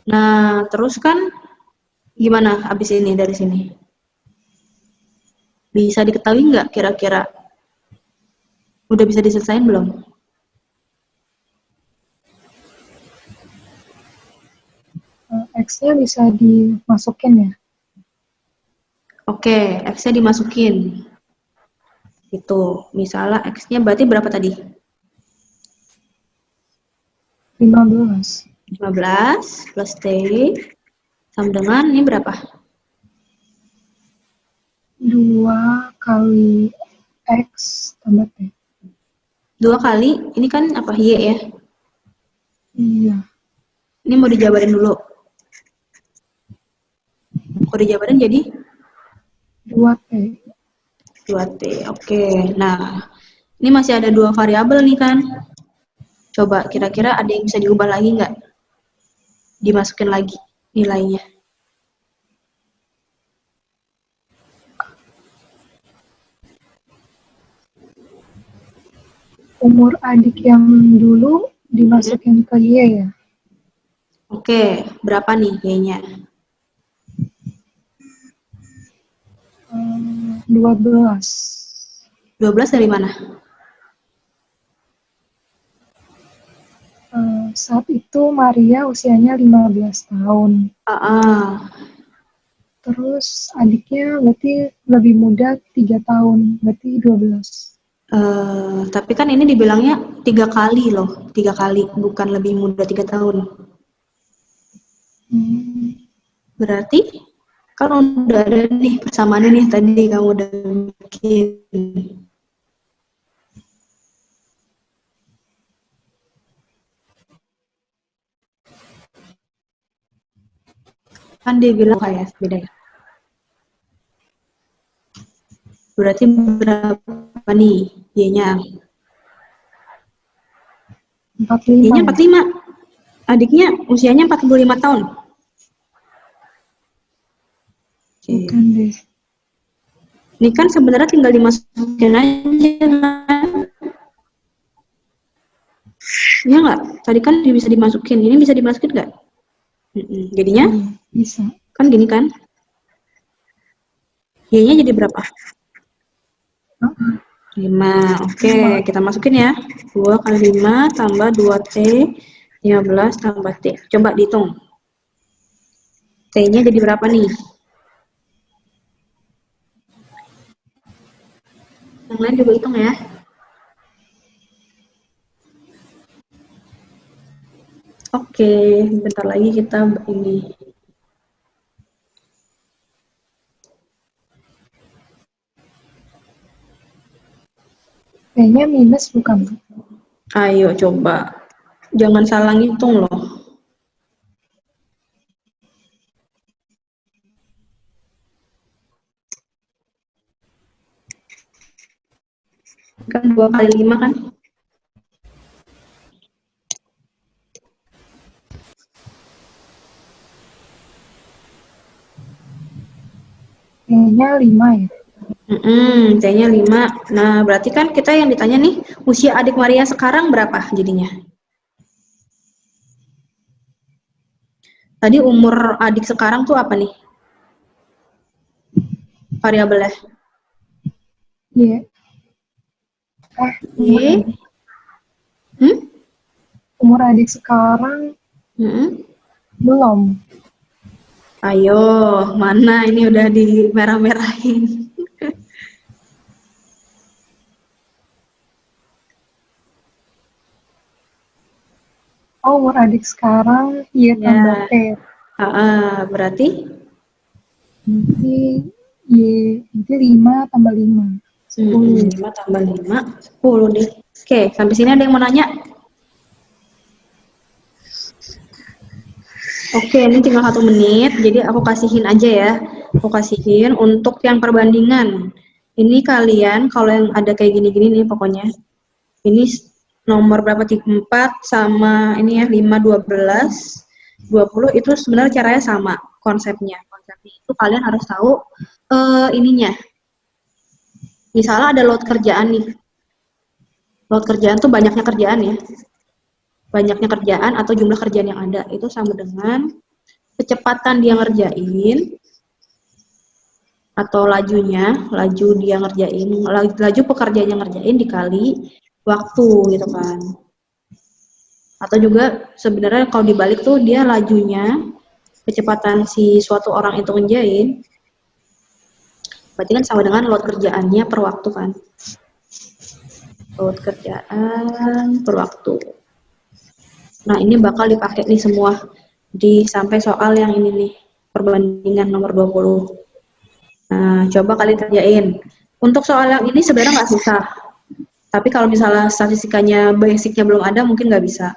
Nah, terus kan gimana habis ini dari sini? Bisa diketahui nggak kira-kira? Udah bisa diselesain belum? X-nya bisa dimasukin ya? Oke, X-nya dimasukin. Itu, misalnya X-nya berarti berapa tadi? 15. 15 plus T sama dengan ini berapa? 2 kali X tambah T. 2 kali, ini kan apa, Y ya? Iya. Ini mau dijabarin dulu. Kalau dijabarin jadi 2T. 2T, oke. Nah, ini masih ada 2 variabel nih kan. Coba kira-kira ada yang bisa diubah lagi nggak? Dimasukin lagi nilainya. Umur adik yang dulu dimasukin ke Y ya. Oke, berapa nih Y-nya? 12. 12 dari mana? Saat itu Maria usianya 15 tahun. Terus adiknya berarti lebih muda 3 tahun, berarti 12. Tapi kan ini dibilangnya 3 kali loh, 3 kali, bukan lebih muda 3 tahun. Berarti kan udah ada nih persamaannya nih tadi kamu udah bikin. Kan dia bilang kayak beda ya. Berarti berapa nih Y-nya? 45. Y-nya 45. Adiknya usianya 45 tahun. Bukan deh. Ini kan sebenarnya tinggal dimasukin aja kan. Iya nggak? Tadi kan bisa dimasukin. Ini bisa dimasukin nggak? Jadinya? Bisa. Kan gini kan? Y-nya jadi berapa? 5. Oke, kita masukin ya. 2 kali 5 tambah 2T, 15 tambah T. Coba dihitung. T-nya jadi berapa nih? Yang lain juga hitung ya. Oke, bentar lagi kita ini. T-nya minus bukan? Ayo coba. Jangan salah ngitung loh. Kan 2 kali 5 kan? T-nya 5 ya? T-nya 5. Nah, berarti kan kita yang ditanya nih, usia adik Maria sekarang berapa jadinya? Tadi umur adik sekarang tuh apa nih? Variabelnya? Y. Y. Umur adik sekarang belum. Ayo, mana ini udah di merah-merahin. Oh, umur adik sekarang Y tambah T. Berarti? Berarti Y, berarti 5 tambah 5. 10. 5 tambah 5, 10 deh. Oke, sampai sini ada yang mau nanya? Oke, ini tinggal 1 menit, jadi aku kasihin aja ya. Aku kasihin untuk yang perbandingan. Ini kalian, kalau yang ada kayak gini-gini nih pokoknya. Ini nomor berapa? 4 sama ini ya, 5, 12, 20, itu sebenarnya caranya sama konsepnya. Konsepnya itu kalian harus tahu ininya. Misalnya ada load kerjaan nih. Load kerjaan tuh banyaknya kerjaan ya. Banyaknya kerjaan atau jumlah kerjaan yang ada itu sama dengan kecepatan dia ngerjain atau laju dia ngerjain, laju pekerjaannya ngerjain dikali waktu gitu kan. Atau juga sebenarnya kalau dibalik tuh dia lajunya, kecepatan si suatu orang itu ngerjain, berarti kan sama dengan load kerjaannya per waktu kan. Load kerjaan per waktu. Nah, ini bakal dipakai nih semua di sampai soal yang ini nih, perbandingan nomor 20. Nah, coba kalian kerjain. Untuk soal yang ini sebenarnya nggak susah. Tapi kalau misalnya statistikanya basicnya belum ada, mungkin nggak bisa.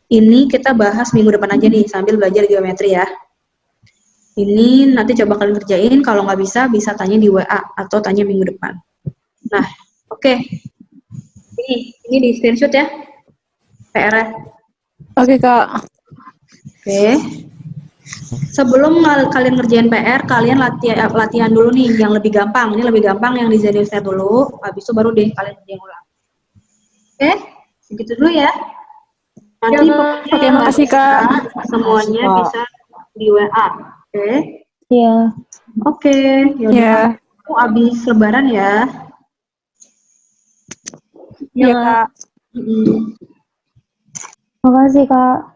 Ini kita bahas minggu depan aja nih, sambil belajar geometri ya. Ini nanti coba kalian kerjain, kalau nggak bisa, bisa tanya di WA atau tanya minggu depan. Nah, oke. Ini di screenshot ya, PR-nya. Oke, Kak. Oke. Sebelum kalian ngerjain PR, kalian latihan dulu nih yang lebih gampang. Ini lebih gampang yang di Zeniusnya dulu, habis itu baru deh kalian kerjain ulang. Oke, segitu dulu ya. Nanti pokoknya Oke, makasih, Kak. semuanya bisa di WA. Oke. Iya. Oke, yaudah. Ya. Aku habis lebaran ya. Iya, Kak. Makasih, Kak.